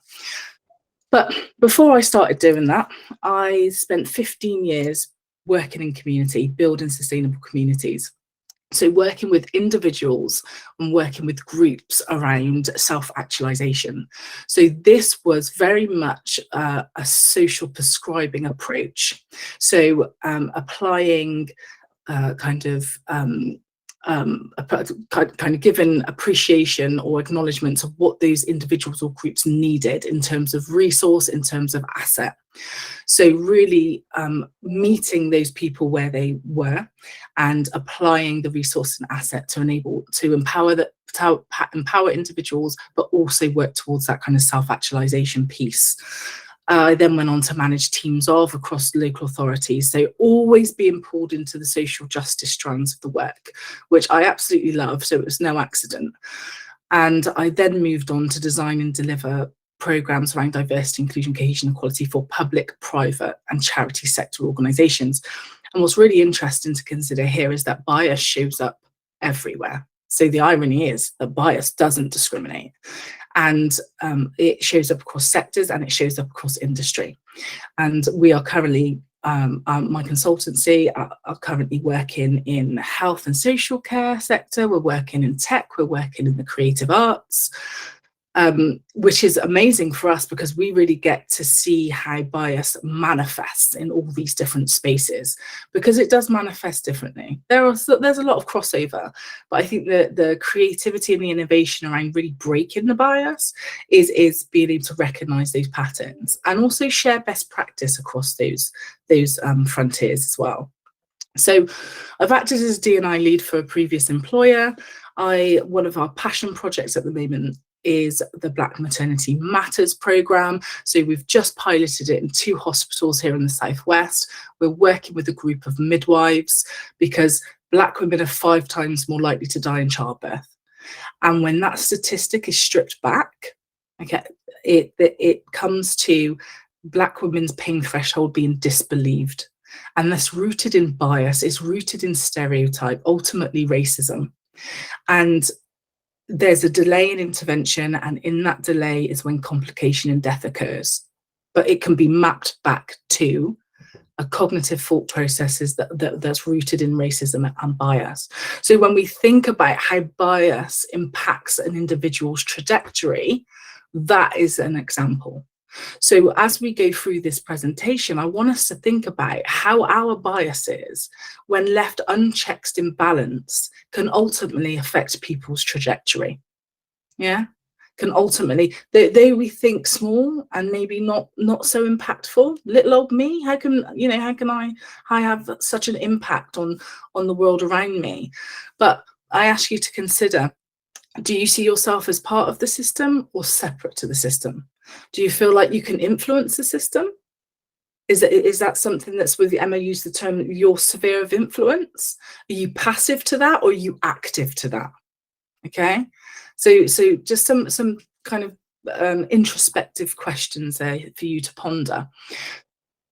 But before I started doing that, I spent 15 years working in community, building sustainable communities. So working with individuals and working with groups around self-actualization. So this was very much a social prescribing approach. So applying kind of given appreciation or acknowledgement of what those individuals or groups needed in terms of resource, in terms of asset. So really meeting those people where they were and applying the resource and asset to empower individuals, but also work towards that kind of self-actualization piece. I then went on to manage teams across local authorities. So always being pulled into the social justice strands of the work, which I absolutely love. So it was no accident. And I then moved on to design and deliver programs around diversity, inclusion, cohesion, equality for public, private and charity sector organisations. And what's really interesting to consider here is that bias shows up everywhere. So the irony is that bias doesn't discriminate. And it shows up across sectors and it shows up across industry. And we are currently, my consultancy are currently working in health and social care sector. We're working in tech, we're working in the creative arts, which is amazing for us because we really get to see how bias manifests in all these different spaces, because it does manifest differently. There's a lot of crossover, but I think the creativity and the innovation around really breaking the bias is being able to recognise those patterns and also share best practice across those frontiers as well. So I've acted as a D&I lead for a previous employer. One of our passion projects at the moment is the Black Maternity Matters programme. So we've just piloted it in 2 hospitals here in the Southwest. We're working with a group of midwives because Black women are 5 times more likely to die in childbirth. And when that statistic is stripped back, okay, it comes to Black women's pain threshold being disbelieved. And that's rooted in bias, it's rooted in stereotype, ultimately racism. And there's a delay in intervention, and in that delay is when complication and death occurs. But it can be mapped back to a cognitive thought processes that's rooted in racism and bias. So when we think about how bias impacts an individual's trajectory, that is an example. So as we go through this presentation, I want us to think about how our biases, when left unchecked in balance, can ultimately affect people's trajectory. Yeah, can ultimately, though we think small and maybe not so impactful, little old me, how can I have such an impact on the world around me? But I ask you to consider, do you see yourself as part of the system or separate to the system? Do you feel like you can influence the system? Is that something that's with Emma used the term your sphere of influence? Are you passive to that, or are you active to that? Okay, so just some kind of introspective questions there for you to ponder.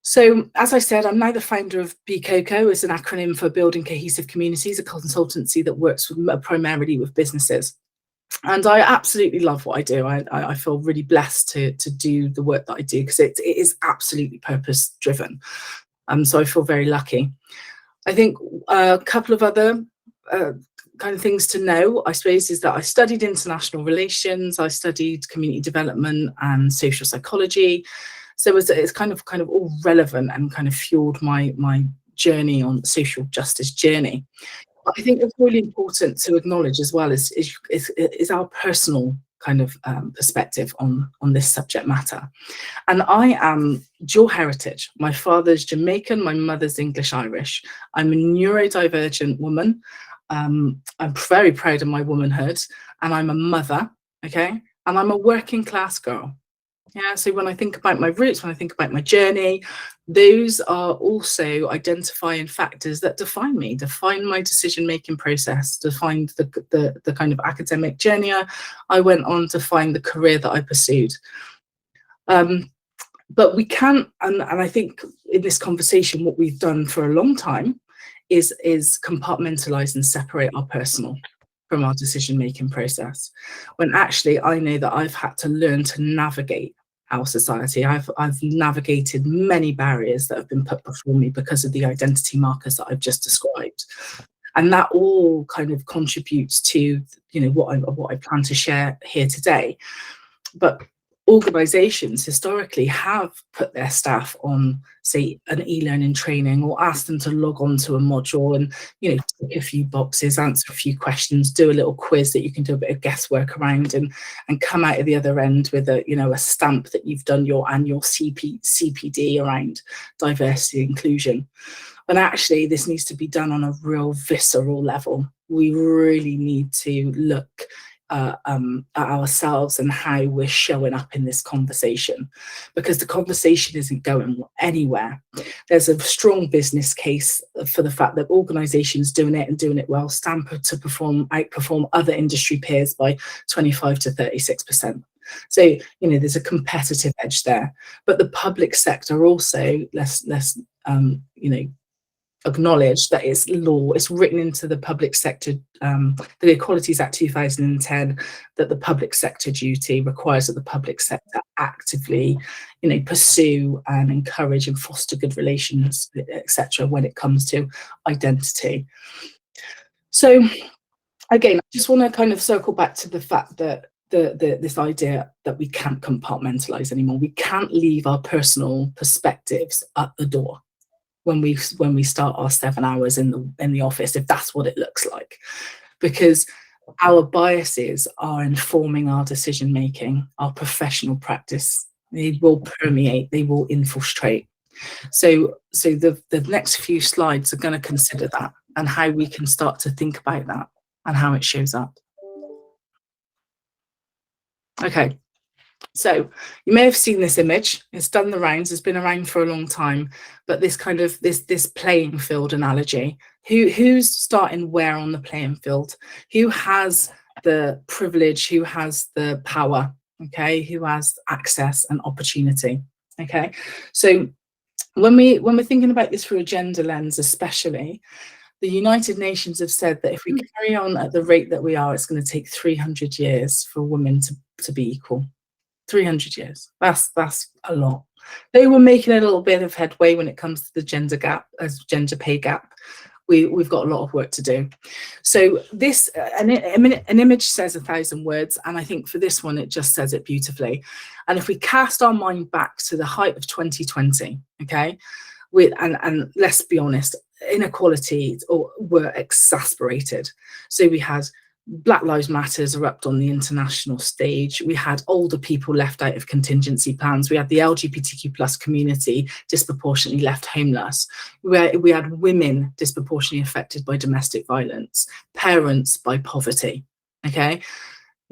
So, as I said, I'm now the founder of BCohCo. It's an acronym for Building Cohesive Communities, a consultancy that works primarily with businesses. And I absolutely love what I do. I feel really blessed to do the work that I do, because it is absolutely purpose driven. So I feel very lucky. I think a couple of other kind of things to know, I suppose, is that I studied international relations, I studied community development and social psychology. So it's kind of all relevant and kind of fueled my journey on social justice journey. But I think it's really important to acknowledge as well is our personal kind of perspective on this subject matter. And I am dual heritage. My father's Jamaican, my mother's English Irish. I'm a neurodivergent woman. I'm very proud of my womanhood, and I'm a mother, okay? And I'm a working class girl. Yeah, so when I think about my roots, when I think about my journey, those are also identifying factors that define me, define my decision-making process, define the kind of academic journey I went on, to find the career that I pursued. But we can't, and I think in this conversation, what we've done for a long time is compartmentalize and separate our personal from our decision-making process, when actually I know that I've had to learn to navigate our society. I've navigated many barriers that have been put before me because of the identity markers that I've just described, and that all kind of contributes to, you know, what I plan to share here today. But organisations historically have put their staff on, say, an e-learning training, or asked them to log on to a module and, you know, tick a few boxes, answer a few questions, do a little quiz that you can do a bit of guesswork around, and come out of the other end with a, you know, a stamp that you've done your annual CPD around diversity and inclusion. And actually, this needs to be done on a real visceral level. We really need to look at ourselves and how we're showing up in this conversation, because the conversation isn't going anywhere. There's a strong business case for the fact that organisations doing it and doing it well stand to outperform other industry peers by 25 to 36%. So, you know, there's a competitive edge there. But the public sector also, let's you know, acknowledge that it's law, it's written into the public sector, the Equalities Act 2010, that the public sector duty requires that the public sector actively, you know, pursue and encourage and foster good relations, etc., when it comes to identity. So again, I just want to kind of circle back to the fact that this idea that we can't compartmentalize anymore. We can't leave our personal perspectives at the door when we start our 7 hours in the office, if that's what it looks like, because our biases are informing our decision making, our professional practice. They will permeate, they will infiltrate. So the next few slides are going to consider that, and how we can start to think about that and how it shows up. Okay. So you may have seen this image. It's done the rounds. It's been around for a long time. But this kind of this playing field analogy. Who's starting where on the playing field? Who has the privilege? Who has the power? Okay. Who has access and opportunity? Okay. So when we're thinking about this through a gender lens, especially, the United Nations have said that if we carry on at the rate that we are, it's going to take 300 years for women to be equal. 300 years. That's a lot. They were making a little bit of headway when it comes to the gender pay gap. We've got a lot of work to do. So this an image says 1,000 words, and I think for this one it just says it beautifully. And if we cast our mind back to the height of 2020, okay, and let's be honest, inequalities were exasperated. So we had Black Lives Matters erupt on the international stage. We had older people left out of contingency plans. We had the LGBTQ plus community disproportionately left homeless. We had women disproportionately affected by domestic violence, parents by poverty. Okay,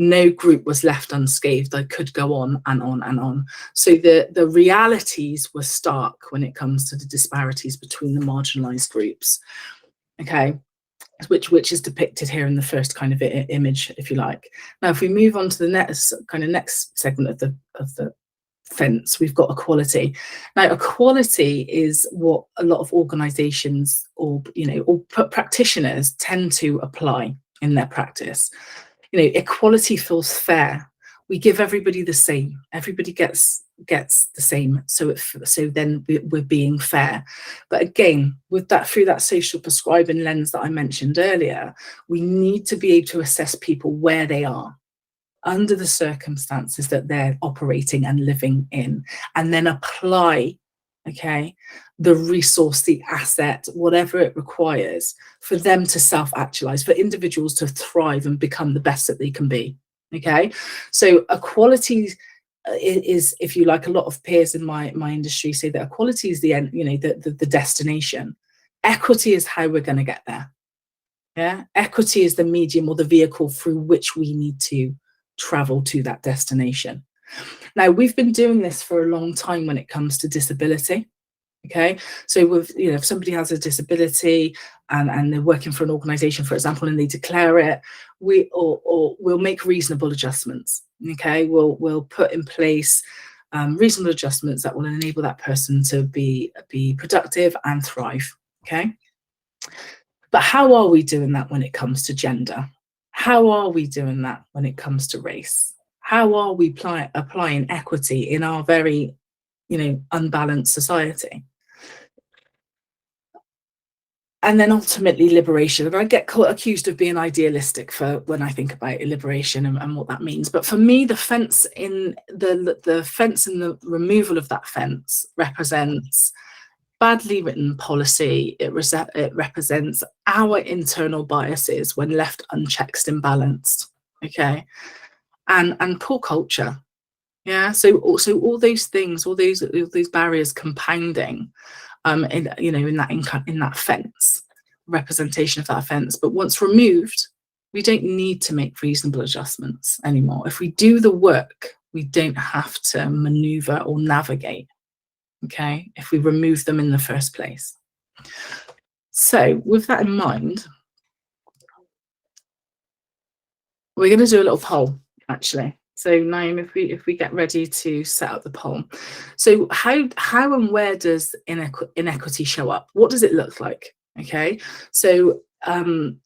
No group was left unscathed. I could go on and on and on. So the realities were stark when it comes to the disparities between the marginalized groups, okay, which is depicted here in the first kind of image, if you like. Now, if we move on to the next segment of the fence, we've got equality. Now, equality is what a lot of organizations or practitioners tend to apply in their practice. Equality feels fair. We give everybody the same. Everybody gets the same. So then we're being fair. But again, through that social prescribing lens that I mentioned earlier, we need to be able to assess people where they are under the circumstances that they're operating and living in, and then apply, okay, the resource, the asset, whatever it requires for them to self-actualize, for individuals to thrive and become the best that they can be, okay? So equality is, if you like, a lot of peers in my industry say that equality is the end, the destination. Equity is how we're going to get there. Yeah, equity is the medium or the vehicle through which we need to travel to that destination. Now, we've been doing this for a long time when it comes to disability. Okay, so if somebody has a disability and they're working for an organization, for example, and they declare it, we'll make reasonable adjustments. Okay, we'll put in place reasonable adjustments that will enable that person to be productive and thrive. Okay, but how are we doing that when it comes to gender? How are we doing that when it comes to race? How are we applying equity in our very, unbalanced society? And then ultimately liberation. And I get accused of being idealistic for when I think about liberation and what that means. But for me, the fence in the fence and the removal of that fence represents badly written policy. It represents our internal biases when left unchecked, imbalanced, okay, and poor culture. Yeah, so also all those things, all those barriers compounding, in that fence, representation of that fence. But once removed, we don't need to make reasonable adjustments anymore. If we do the work, we don't have to maneuver or navigate. Okay, if we remove them in the first place. So with that in mind, we're going to do a little poll, actually. So Naomi, if we get ready to set up the poll. So how and where does inequity show up? What does it look like? Okay, so on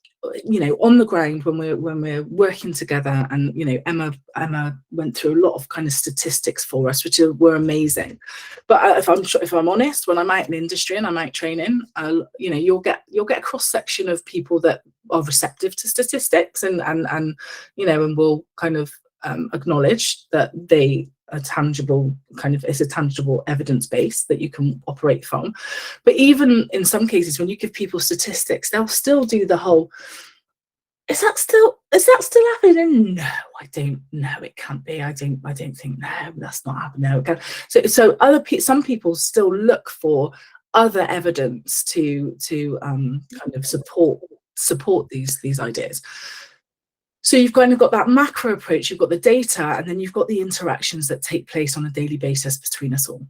the ground when we're working together, and Emma went through a lot of kind of statistics for us, which were amazing. But if I'm honest, when I'm out in the industry and I'm out training, you'll get a cross section of people that are receptive to statistics and will kind of acknowledge that they are tangible, it's a tangible evidence base that you can operate from. But even in some cases, when you give people statistics, they'll still do the whole, is that still happening? No, I don't know, it can't be. I don't think, no, that's not happening. No, it can't. So some people still look for other evidence to kind of support these ideas. So you've kind of got that macro approach, you've got the data, and then you've got the interactions that take place on a daily basis between us all.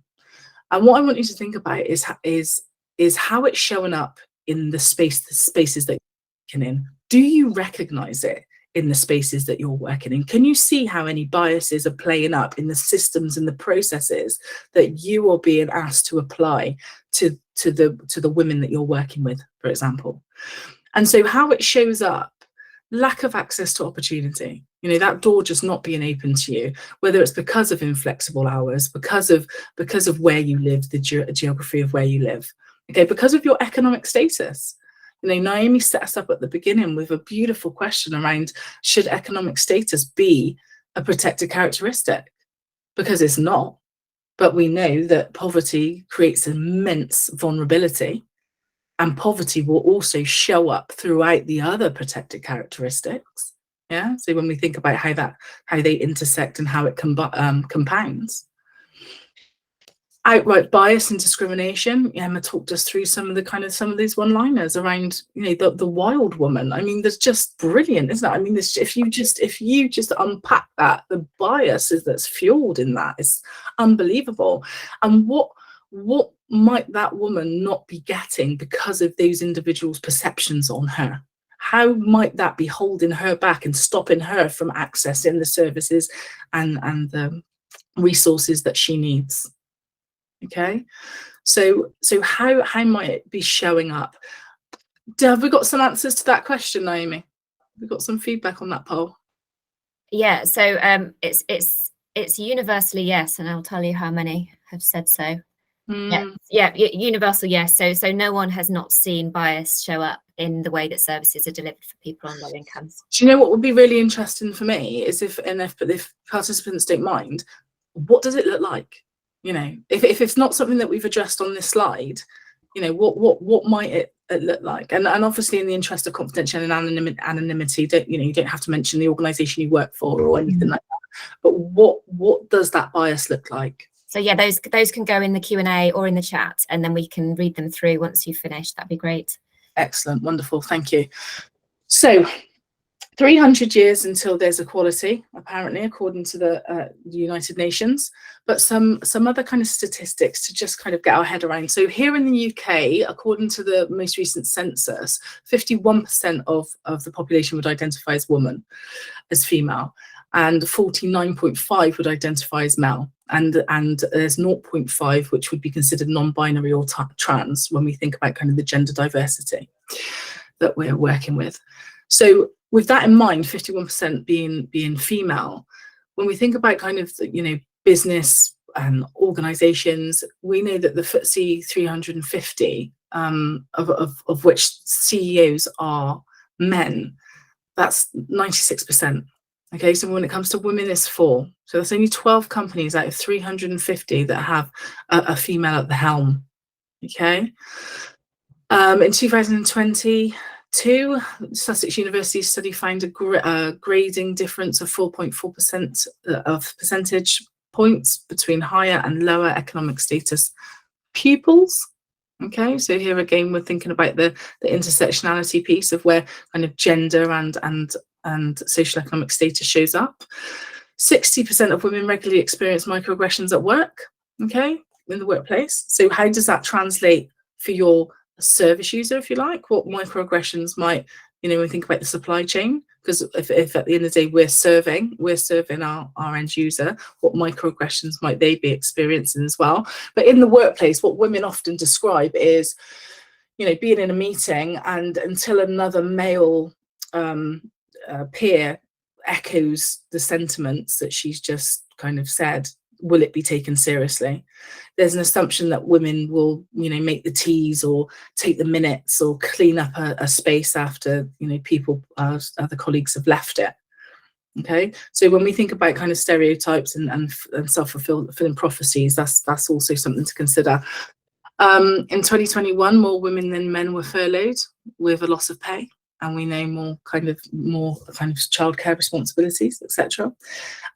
And what I want you to think about is how it's showing up in the spaces that you're working in. Do you recognize it in the spaces that you're working in? Can you see how any biases are playing up in the systems and the processes that you are being asked to apply to the women that you're working with, for example? And so how it shows up: lack of access to opportunity, that door just not being open to you, whether it's because of inflexible hours, because of where you live, the geography of where you live, okay, because of your economic status. Naomi set us up at the beginning with a beautiful question around, should economic status be a protected characteristic? Because it's not, but we know that poverty creates immense vulnerability. And poverty will also show up throughout the other protected characteristics. Yeah. So when we think about how they intersect and how it compounds. outright bias and discrimination. Emma talked us through some of these one-liners around, the wild woman. I mean, there's just brilliant, isn't it? I mean, if you just unpack that, the bias that's fueled in that is unbelievable. And what might that woman not be getting because of those individuals' perceptions on her? How might that be holding her back and stopping her from accessing the services and the resources that she needs? Okay, so how might it be showing up? Have we got some answers to that question, Naomi? Have we got some feedback on that poll? Yeah, so it's universally yes, and I'll tell you how many have said so. Yeah, universal yes. So no one has not seen bias show up in the way that services are delivered for people on low incomes. Do you know what would be really interesting for me is if participants don't mind, what does it look like? If it's not something that we've addressed on this slide, what might it look like? And obviously, in the interest of confidentiality and anonymity, you don't have to mention the organisation you work for or anything like that. But what does that bias look like? So yeah, those can go in the Q&A or in the chat, and then we can read them through once you've finished. That'd be great. Excellent, wonderful, thank you. So 300 years until there's equality, apparently, according to the United Nations, but some other kind of statistics to just kind of get our head around. So here in the UK, according to the most recent census, 51% of the population would identify as woman, as female, and 49.5 would identify as male, and there's 0.5 which would be considered non-binary or trans when we think about kind of the gender diversity that we're working with. So with that in mind, 51% being female, when we think about kind of business and organizations, we know that the FTSE 350, of which CEOs are men, that's 96%. Okay, so when it comes to women, it's 4. So that's only 12 companies out of 350 that have a female at the helm. Okay, in 2022, Sussex University study found a grading difference of 4.4% of percentage points between higher and lower economic status pupils. Okay, so here again, we're thinking about the intersectionality piece of where kind of gender and social economic status shows up. 60% of women regularly experience microaggressions at work, okay, in the workplace. So how does that translate for your service user, if you like? What microaggressions might, when we think about the supply chain, because if at the end of the day we're serving our end user, what microaggressions might they be experiencing as well? But in the workplace, what women often describe is, being in a meeting and until another male peer echoes the sentiments that she's just kind of said, will it be taken seriously? There's an assumption that women will, make the teas or take the minutes or clean up a space after, people, other colleagues have left it. Okay, so when we think about kind of stereotypes and self-fulfilling prophecies, that's also something to consider. In 2021, more women than men were furloughed with a loss of pay. And we know more kind of childcare responsibilities, etc.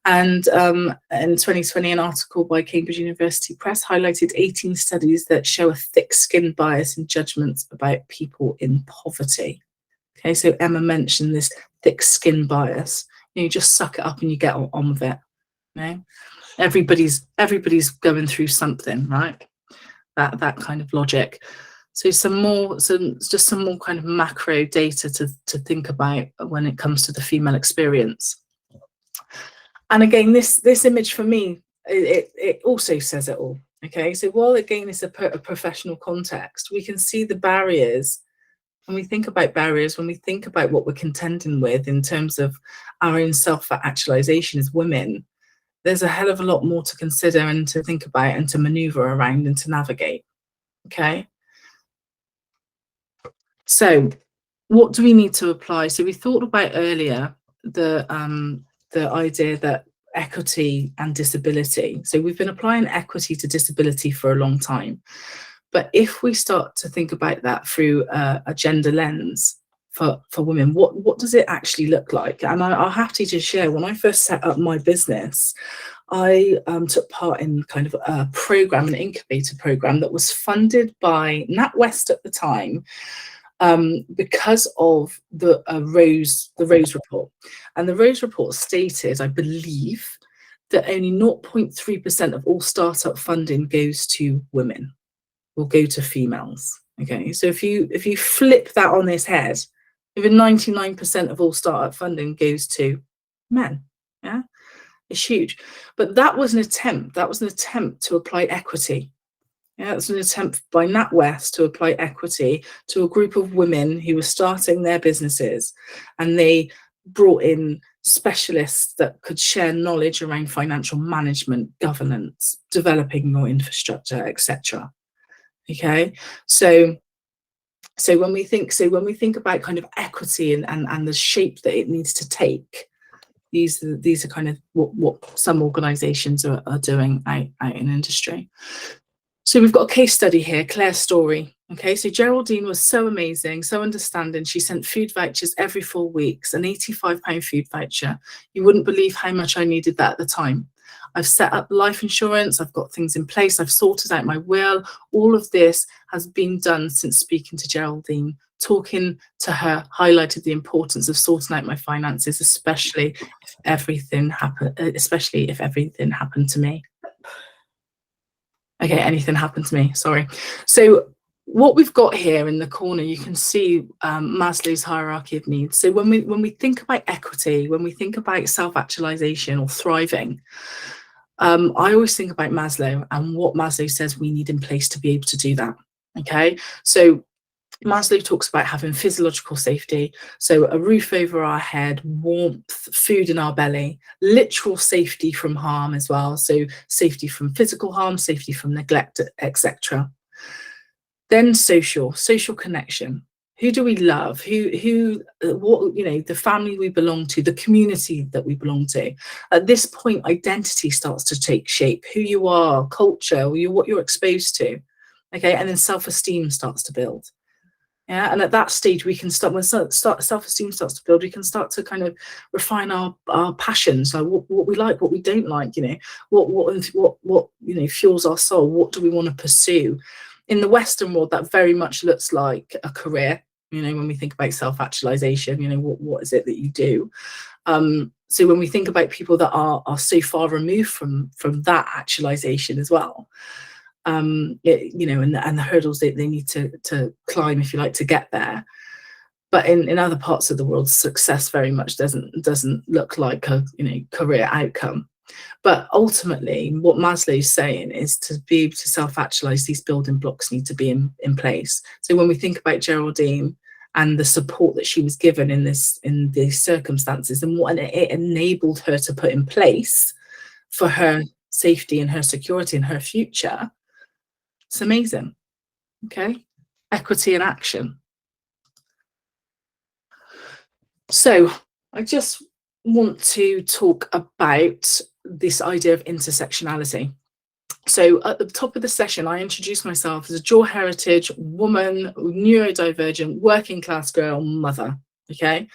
And in 2020, an article by Cambridge University Press highlighted 18 studies that show a thick-skinned bias in judgments about people in poverty. Okay, so Emma mentioned this thick-skin bias. You just suck it up and you get on with it. Everybody's going through something, right? That kind of logic. So just some more kind of macro data to think about when it comes to the female experience. And again, this image for me, it also says it all. Okay, so while again it's a professional context, we can see the barriers. When we think about barriers, when we think about what we're contending with in terms of our own self-actualization as women, there's a hell of a lot more to consider and to think about and to maneuver around and to navigate. Okay. So what do we need to apply? So we thought about earlier the idea that equity and disability. So we've been applying equity to disability for a long time. But if we start to think about that through a gender lens for women, what does it actually look like? And I'll have to just share, when I first set up my business, I took part in kind of a program, an incubator program that was funded by NatWest at the time, because of the Rose report. And the Rose report stated, I believe, that only 0.3% of all startup funding goes to women, or go to females. Okay, so if you flip that on its head, even 99% of all startup funding goes to men. Yeah, it's huge. But that was an attempt. That was an attempt to apply equity. Yeah, it's an attempt by NatWest to apply equity to a group of women who were starting their businesses, and they brought in specialists that could share knowledge around financial management, governance, developing your infrastructure, etc. Okay, so when we think about kind of equity and the shape that it needs to take, these are kind of what some organizations are doing out in industry. So we've got a case study here, Claire's story. Okay, so Geraldine was so amazing, so understanding. She sent food vouchers every 4 weeks, an £85 food voucher. You wouldn't believe how much I needed that at the time. I've set up life insurance, I've got things in place, I've sorted out my will. All of this has been done since speaking to Geraldine. Talking to her highlighted the importance of sorting out my finances, especially if everything happened to me. Okay, anything happened to me, sorry. So what we've got here in the corner, you can see Maslow's hierarchy of needs. So when we think about equity, when we think about self-actualization or thriving, I always think about Maslow and what Maslow says we need in place to be able to do that. Okay, so Maslow talks about having physiological safety, so a roof over our head, warmth, food in our belly, literal safety from harm as well, so safety from physical harm, safety from neglect, etc. Then social connection. Who do we love? What, the family we belong to, the community that we belong to. At this point, identity starts to take shape. Who you are, culture, what you're exposed to. Okay, and then self-esteem starts to build. Yeah, and at that stage we can start, when self-esteem starts to build, we can start to kind of refine our passions, like what we like, what we don't like, what fuels our soul, what do we want to pursue. In the Western world, that very much looks like a career. When we think about self-actualization, what is it that you do? So when we think about people that are so far removed from that actualization as well, and the hurdles they need to climb, if you like, to get there. But in other parts of the world, success very much doesn't look like a career outcome. But ultimately, what Maslow's saying is, to be able to self-actualize, these building blocks need to be in place. So when we think about Geraldine and the support that she was given in these circumstances, and what it enabled her to put in place for her safety and her security and her future, it's amazing. Okay, equity in action. So I just want to talk about this idea of intersectionality. So at the top of the session, I introduced myself as a dual heritage woman, neurodivergent, working class girl, mother. Okay,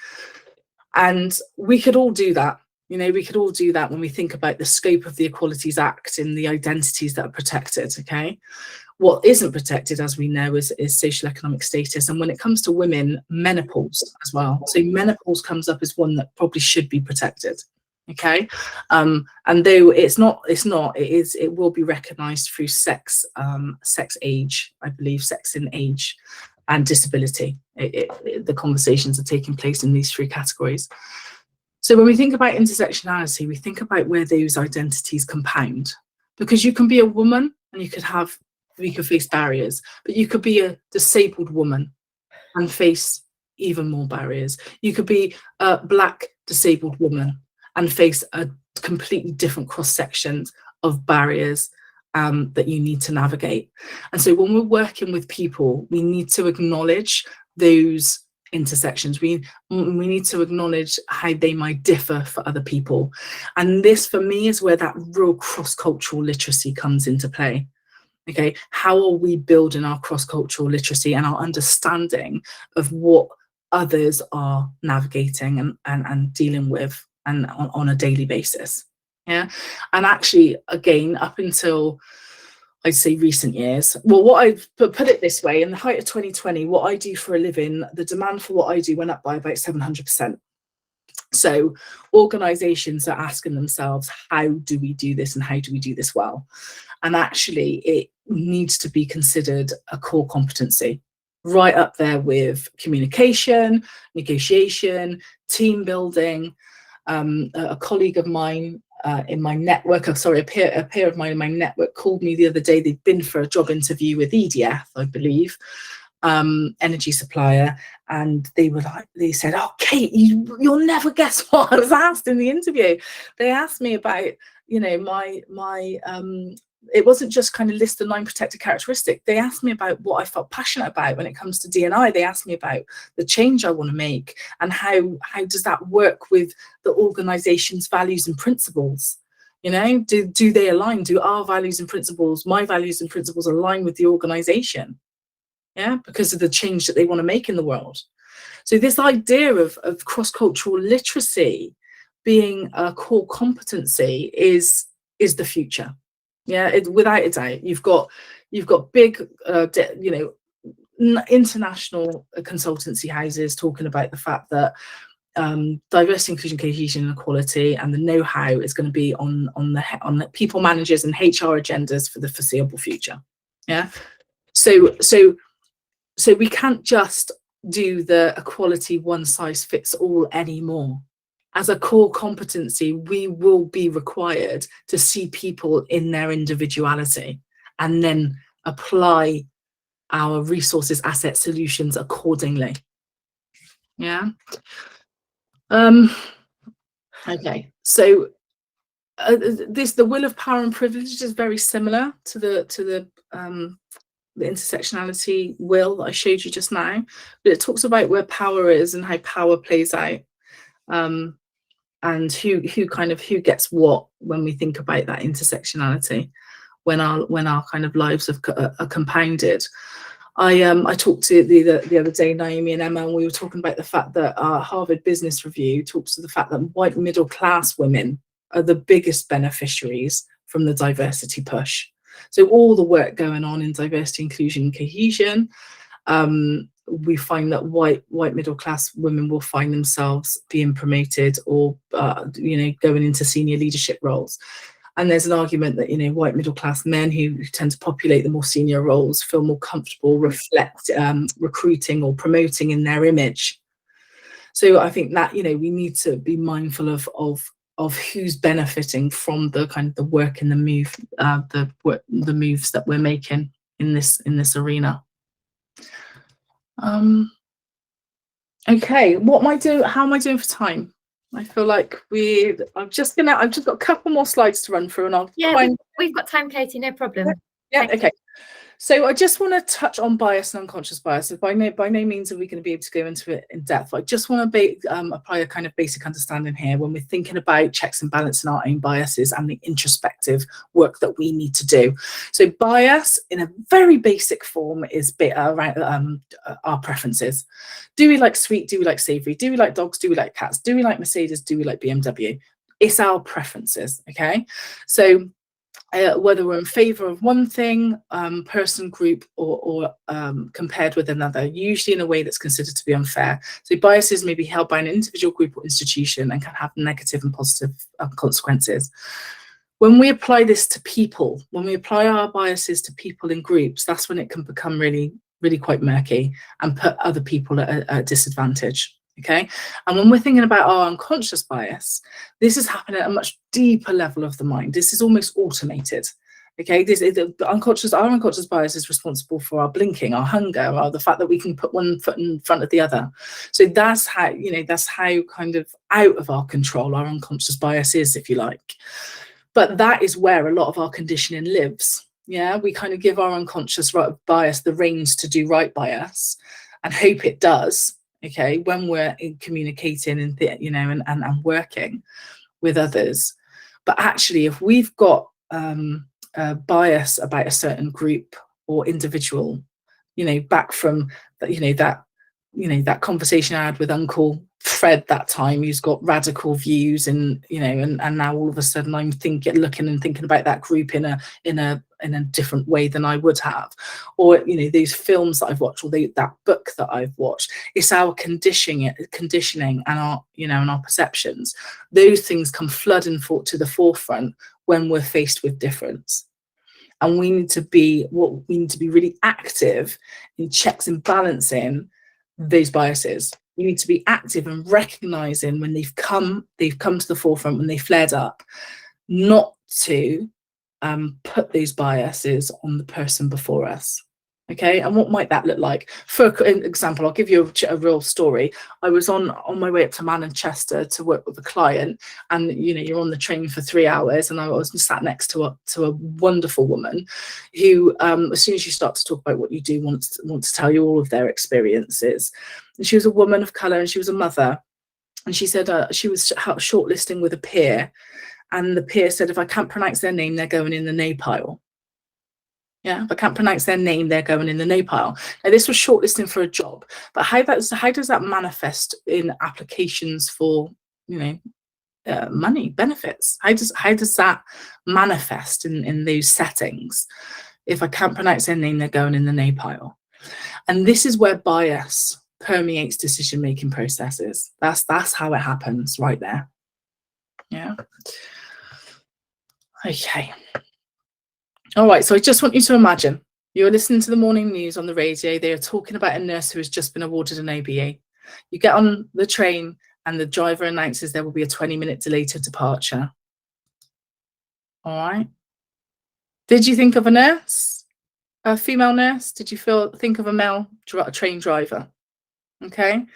and we could all do that. We could all do that when we think about the scope of the Equalities Act and the identities that are protected. Okay, what isn't protected, as we know, is social economic status. And when it comes to women, menopause as well. So menopause comes up as one that probably should be protected. Okay, and though it will be recognised through sex age, I believe, sex in age and disability. The conversations are taking place in these three categories. So when we think about intersectionality, we think about where those identities compound, because you can be a woman and you could face barriers, but you could be a disabled woman and face even more barriers. You could be a Black disabled woman and face a completely different cross sections of barriers that you need to navigate. And so when we're working with people, we need to acknowledge those intersections. We need to acknowledge how they might differ for other people. And this, for me, is where that real cross-cultural literacy comes into play. Okay, how are we building our cross-cultural literacy and our understanding of what others are navigating and dealing with and on a daily basis? Yeah. And actually, again, up until I'd say recent years, well, what I've put it this way, in the height of 2020, what I do for a living, the demand for what I do went up by about 700%. So organizations are asking themselves, how do we do this and how do we do this well? And actually, it needs to be considered a core competency, right up there with communication, negotiation, team building. A colleague of mine in my network, a peer of mine in my network called me the other day. They'd been for a job interview with EDF, I believe, energy supplier, and they said, "Oh, Kate, you'll never guess what I was asked in the interview." They asked me about, you know, my it wasn't just kind of list the 9 protected characteristics. They asked me about what I felt passionate about when it comes to D&I. They asked me about the change I want to make and how does that work with the organization's values and principles. You know, do they align? Do our values and principles, my values and principles, align with the organization? Yeah, because of the change that they want to make in the world. So this idea of cross-cultural literacy being a core competency is the future. Yeah, without a doubt. You've got big, you know, international consultancy houses talking about the fact that diversity, inclusion, cohesion, and equality, and the know-how is going to be on the people managers and HR agendas for the foreseeable future. Yeah, so we can't just do the equality one size fits all anymore. As a core competency, we will be required to see people in their individuality and then apply our resources, assets, solutions accordingly. Yeah. Okay. So the will of power and privilege is very similar to the intersectionality will that I showed you just now, but it talks about where power is and how power plays out. And who gets what when we think about that intersectionality, when our kind of lives are compounded. I talked to the other day, Naomi and Emma, and we were talking about the fact that our Harvard Business Review talks to the fact that white middle class women are the biggest beneficiaries from the diversity push. So all the work going on in diversity, inclusion, and cohesion, we find that white middle class women will find themselves being promoted or you know, going into senior leadership roles. And there's an argument that, you know, white middle class men who tend to populate the more senior roles feel more comfortable recruiting or promoting in their image. So I think that, you know, we need to be mindful of who's benefiting from the kind of the work and the moves that we're making in this arena. Okay, what am I doing? How am I doing for time? I feel like I've just got a couple more slides to run through, and we've got time, Katie, no problem. Yeah, okay. So I just want to touch on bias and unconscious bias. So by no means are we going to be able to go into it in depth. I just want to apply a kind of basic understanding here when we're thinking about checks and balances in our own biases and the introspective work that we need to do. So bias, in a very basic form, is around our preferences. Do we like sweet? Do we like savoury? Do we like dogs? Do we like cats? Do we like Mercedes? Do we like BMW? It's our preferences, okay? So whether we're in favour of one thing, person, group, or compared with another, usually in a way that's considered to be unfair. So biases may be held by an individual, group, or institution and can have negative and positive consequences. When we apply this to people, when we apply our biases to people in groups, that's when it can become really, really quite murky and put other people at a disadvantage. Okay, and when we're thinking about our unconscious bias, this is happening at a much deeper level of the mind. This is almost automated. Okay, our unconscious bias is responsible for our blinking, our hunger, or the fact that we can put one foot in front of the other. So that's how, you know, that's how kind of out of our control our unconscious bias is, if you like. But that is where a lot of our conditioning lives. Yeah, we kind of give our unconscious bias the reins to do right by us and hope it does. Okay, when we're communicating and you know and working with others. But actually, if we've got a bias about a certain group or individual, you know, back from that conversation I had with Uncle Fred that time, who's got radical views, and and now all of a sudden I'm looking and thinking about that group in a different way than I would have. Or these films that I've watched, or that book that I've watched. It's our conditioning and our and our perceptions. Those things come flooding to the forefront when we're faced with difference. And we need to be really active in checks and balancing those biases. You need to be active in recognizing when they've come to the forefront, when they flared up, not to put those biases on the person before us. Okay, and what might that look like? For example, I'll give you a real story. I was on my way up to Manchester to work with a client, and you're on the train for 3 hours, and I was sat next to a wonderful woman who, as soon as you start to talk about what you do, wants to tell you all of their experiences. And she was a woman of colour, and she was a mother, and she said she was shortlisting with a peer, and the peer said, if I can't pronounce their name, they're going in the no pile. Yeah, if I can't pronounce their name, they're going in the no pile. Now, this was shortlisting for a job, but how does that manifest in applications for money, benefits? How does that manifest in those settings? If I can't pronounce their name, they're going in the no pile. And this is where bias permeates decision-making processes. That's how it happens right there. Yeah. Okay. All right, so I just want you to imagine you're listening to the morning news on the radio. They are talking about a nurse who has just been awarded an OBE. You get on the train and the driver announces there will be a 20-minute delay to departure. All right. Did you think of a nurse, a female nurse? Did you think of a male train driver? Okay.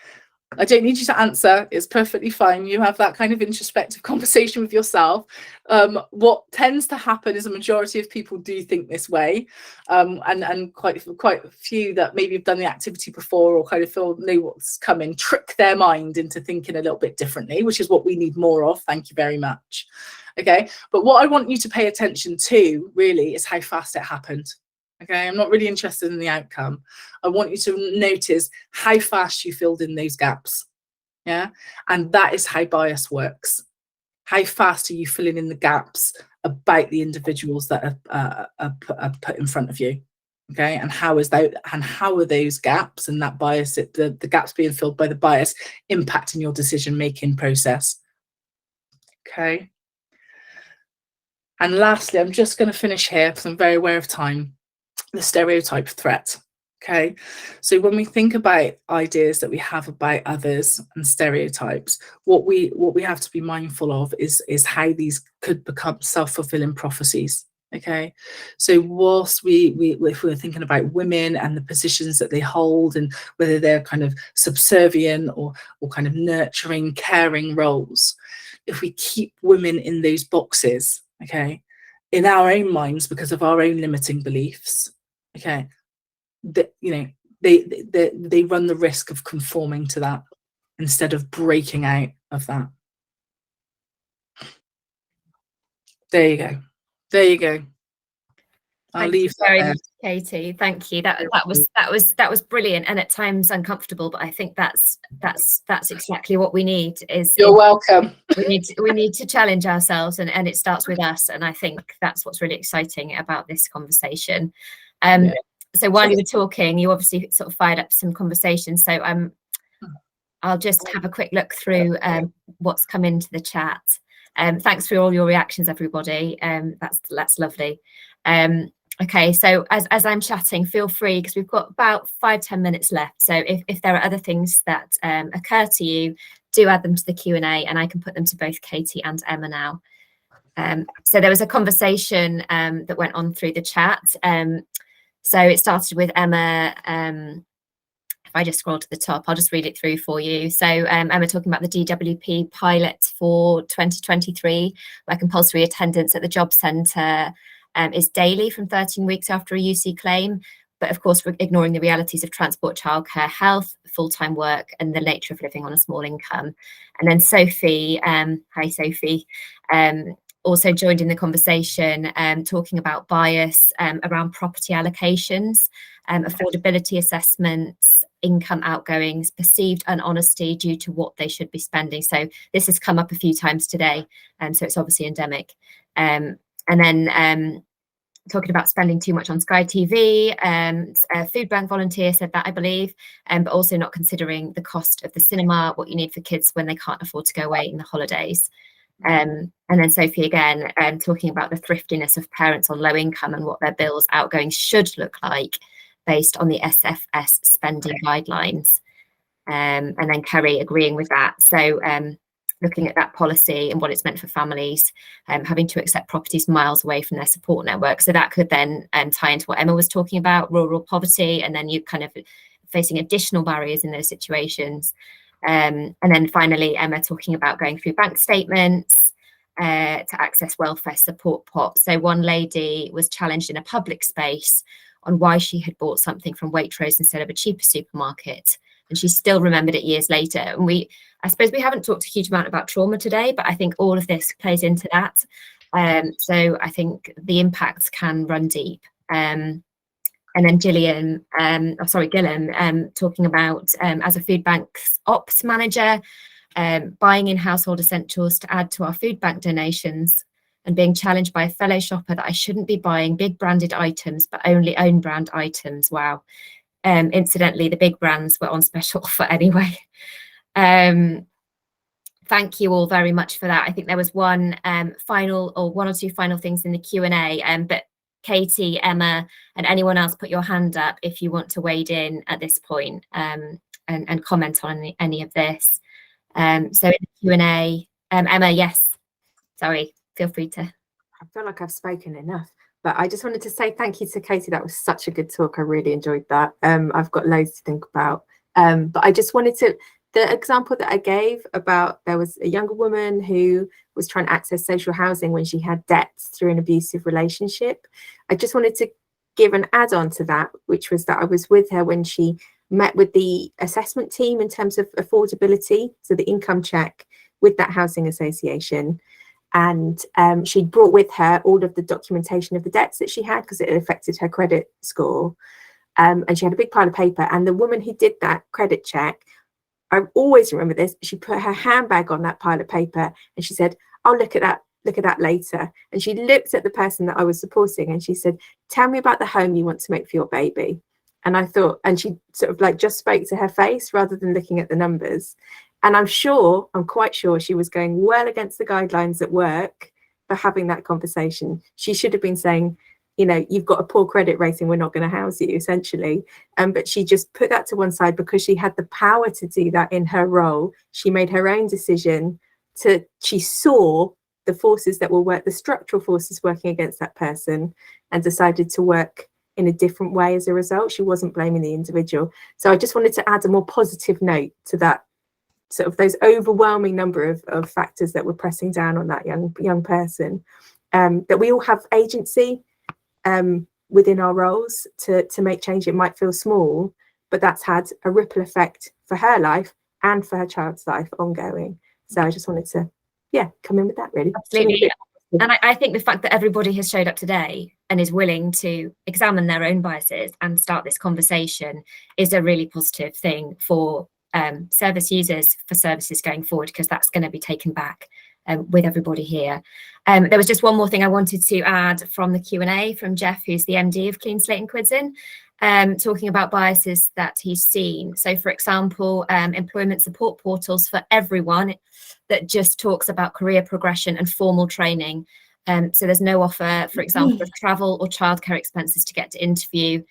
I don't need you to answer. It's perfectly fine. You have that kind of introspective conversation with yourself. What tends to happen is a majority of people do think this way, and quite a few that maybe have done the activity before or kind of know what's coming, trick their mind into thinking a little bit differently, which is what we need more of. Thank you very much. Okay, but what I want you to pay attention to really is how fast it happened. Okay, I'm not really interested in the outcome. I want you to notice how fast you filled in those gaps. Yeah, and that is how bias works. How fast are you filling in the gaps about the individuals that are put in front of you? Okay, and how are those gaps and that bias, the gaps being filled by the bias, impacting your decision-making process? Okay. And lastly, I'm just going to finish here because I'm very aware of time. The stereotype threat. Okay, so when we think about ideas that we have about others and stereotypes, what we have to be mindful of is how these could become self-fulfilling prophecies. Okay, so whilst if we're thinking about women and the positions that they hold and whether they're kind of subservient or kind of nurturing, caring roles, if we keep women in those boxes, okay, in our own minds because of our own limiting beliefs, okay, they run the risk of conforming to that instead of breaking out of that. There you go. There you go. I'll leave that there. Katie, thank you. That was brilliant, and at times uncomfortable, but I think that's exactly what we need. You're welcome. We need to challenge ourselves, and it starts with us. And I think that's what's really exciting about this conversation. Yeah. So while you were talking, you obviously sort of fired up some conversations. So I'll just have a quick look through what's come into the chat. Thanks for all your reactions, everybody. That's lovely. Okay, so as I'm chatting, feel free, because we've got about 5-10 minutes left. So if there are other things that occur to you, do add them to the Q&A, and I can put them to both Katie and Emma now. So there was a conversation that went on through the chat. So it started with Emma. If I just scroll to the top, I'll just read it through for you. So Emma talking about the DWP pilot for 2023, where compulsory attendance at the job centre is daily from 13 weeks after a UC claim. But of course, we're ignoring the realities of transport, childcare, health, full-time work, and the nature of living on a small income. And then Sophie, hi Sophie, also joined in the conversation, talking about bias around property allocations, affordability assessments, income outgoings, perceived unhonesty due to what they should be spending. So this has come up a few times today, so it's obviously endemic. And then talking about spending too much on Sky TV, a food bank volunteer said that, I believe, but also not considering the cost of the cinema, what you need for kids when they can't afford to go away in the holidays. And then Sophie again, talking about the thriftiness of parents on low income and what their bills outgoing should look like based on the SFS spending guidelines. And then Kerry agreeing with that. So looking at that policy and what it's meant for families, having to accept properties miles away from their support network. So that could then tie into what Emma was talking about, rural poverty, and then you kind of facing additional barriers in those situations. And then finally, Emma talking about going through bank statements to access welfare support pot. So one lady was challenged in a public space on why she had bought something from Waitrose instead of a cheaper supermarket. And she still remembered it years later. And I suppose we haven't talked a huge amount about trauma today, but I think all of this plays into that. So I think the impacts can run deep. And then Gillian, talking about as a food bank's ops manager, buying in household essentials to add to our food bank donations, and being challenged by a fellow shopper that I shouldn't be buying big branded items, but only own brand items. Wow. Incidentally, the big brands were on special offer anyway. Thank you all very much for that. I think there was one or two final things in the Q&A, but Katie, Emma, and anyone else, put your hand up if you want to wade in at this point and comment on any of this. So in the Q&A, Emma, yes, sorry, feel free to. I feel like I've spoken enough. But I just wanted to say thank you to Katie. That was such a good talk. I really enjoyed that. I've got loads to think about. But I just wanted to, the example that I gave about, there was a younger woman who was trying to access social housing when she had debts through an abusive relationship. I just wanted to give an add-on to that, which was that I was with her when she met with the assessment team in terms of affordability, so the income check with that housing association. And she'd brought with her all of the documentation of the debts that she had because it had affected her credit score. And she had a big pile of paper. And the woman who did that credit check, I always remember this, she put her handbag on that pile of paper and she said, "I'll look at that later." And she looked at the person that I was supporting and she said, "Tell me about the home you want to make for your baby." And I thought, and she sort of like just spoke to her face rather than looking at the numbers. And I'm quite sure she was going well against the guidelines at work for having that conversation. She should have been saying, you know, you've got a poor credit rating, we're not going to house you, essentially. But she just put that to one side because she had the power to do that in her role. She made her own decision she saw the forces that will work, the structural forces working against that person, and decided to work in a different way as a result. She wasn't blaming the individual. So I just wanted to add a more positive note to that, sort of those overwhelming number of factors that were pressing down on that young person, that we all have agency within our roles to make change. It might feel small, but that's had a ripple effect for her life and for her child's life ongoing. So I just wanted to, come in with that, really. Absolutely. And I think the fact that everybody has showed up today and is willing to examine their own biases and start this conversation is a really positive thing for service users, for services going forward, because that's going to be taken back with everybody here. There was just one more thing I wanted to add from the Q&A from Jeff, who's the MD of Clean Slate and Quids, talking about biases that he's seen. So, for example, employment support portals for everyone that just talks about career progression and formal training. So there's no offer, for example, of travel or childcare expenses to get to interview.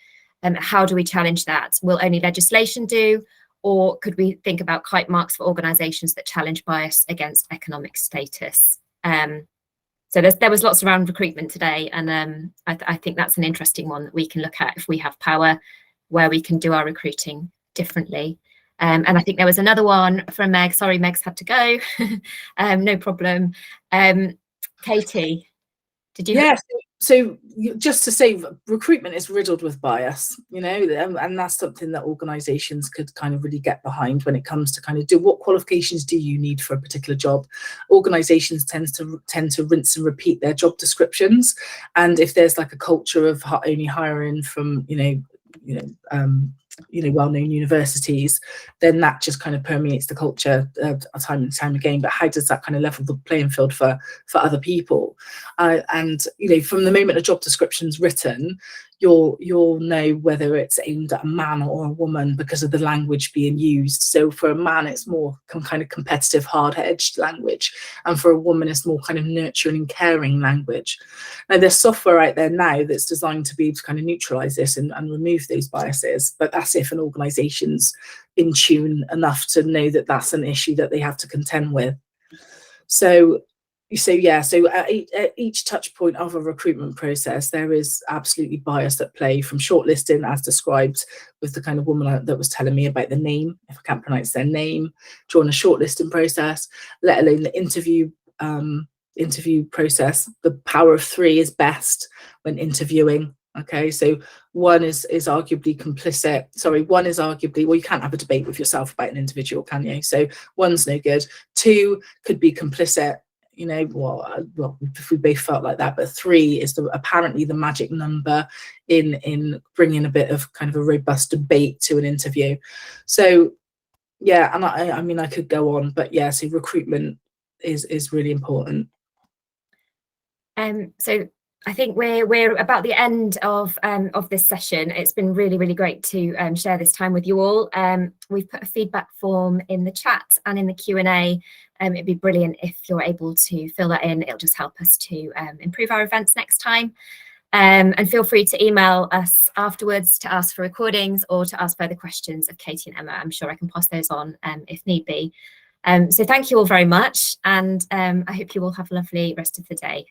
How do we challenge that? Will only legislation do? Or could we think about kite marks for organisations that challenge bias against economic status? So there was lots around recruitment today, and I think that's an interesting one that we can look at if we have power, where we can do our recruiting differently. And I think there was another one from Meg. Sorry, Meg's had to go. No problem. Katie, did you? Yes. So just to say, recruitment is riddled with bias, you know, and that's something that organisations could kind of really get behind when it comes to kind of what qualifications do you need for a particular job. Organisations tend to rinse and repeat their job descriptions, and if there's like a culture of only hiring from well-known universities, then that just kind of permeates the culture time and time again. But how does that kind of level the playing field for other people? And from the moment a job description's written, you'll know whether it's aimed at a man or a woman because of the language being used. So for a man, it's more kind of competitive, hard-edged language, and for a woman, it's more kind of nurturing and caring language. Now, there's software out there now that's designed to be able to kind of neutralize this and remove those biases, but that's if an organization's in tune enough to know that that's an issue that they have to contend with. So at each touch point of a recruitment process, there is absolutely bias at play, from shortlisting, as described with the kind of woman that was telling me about the name, if I can't pronounce their name, during a shortlisting process, let alone the interview process. The power of three is best when interviewing. Okay, so one is arguably complicit. Sorry, one is arguably, well, you can't have a debate with yourself about an individual, can you? So one's no good. Two could be complicit. Well, if we both felt like that, but three is apparently the magic number in bringing a bit of kind of a robust debate to an interview. So yeah, and I mean, I could go on, but yeah, so recruitment is really important. So I think we're about the end of this session. It's been really, really great to share this time with you all. We've put a feedback form in the chat and in the Q&A. It'd be brilliant if you're able to fill that in. It'll just help us to improve our events next time. And feel free to email us afterwards to ask for recordings or to ask further questions of Katie and Emma. I'm sure I can pass those on if need be. So thank you all very much, and I hope you all have a lovely rest of the day.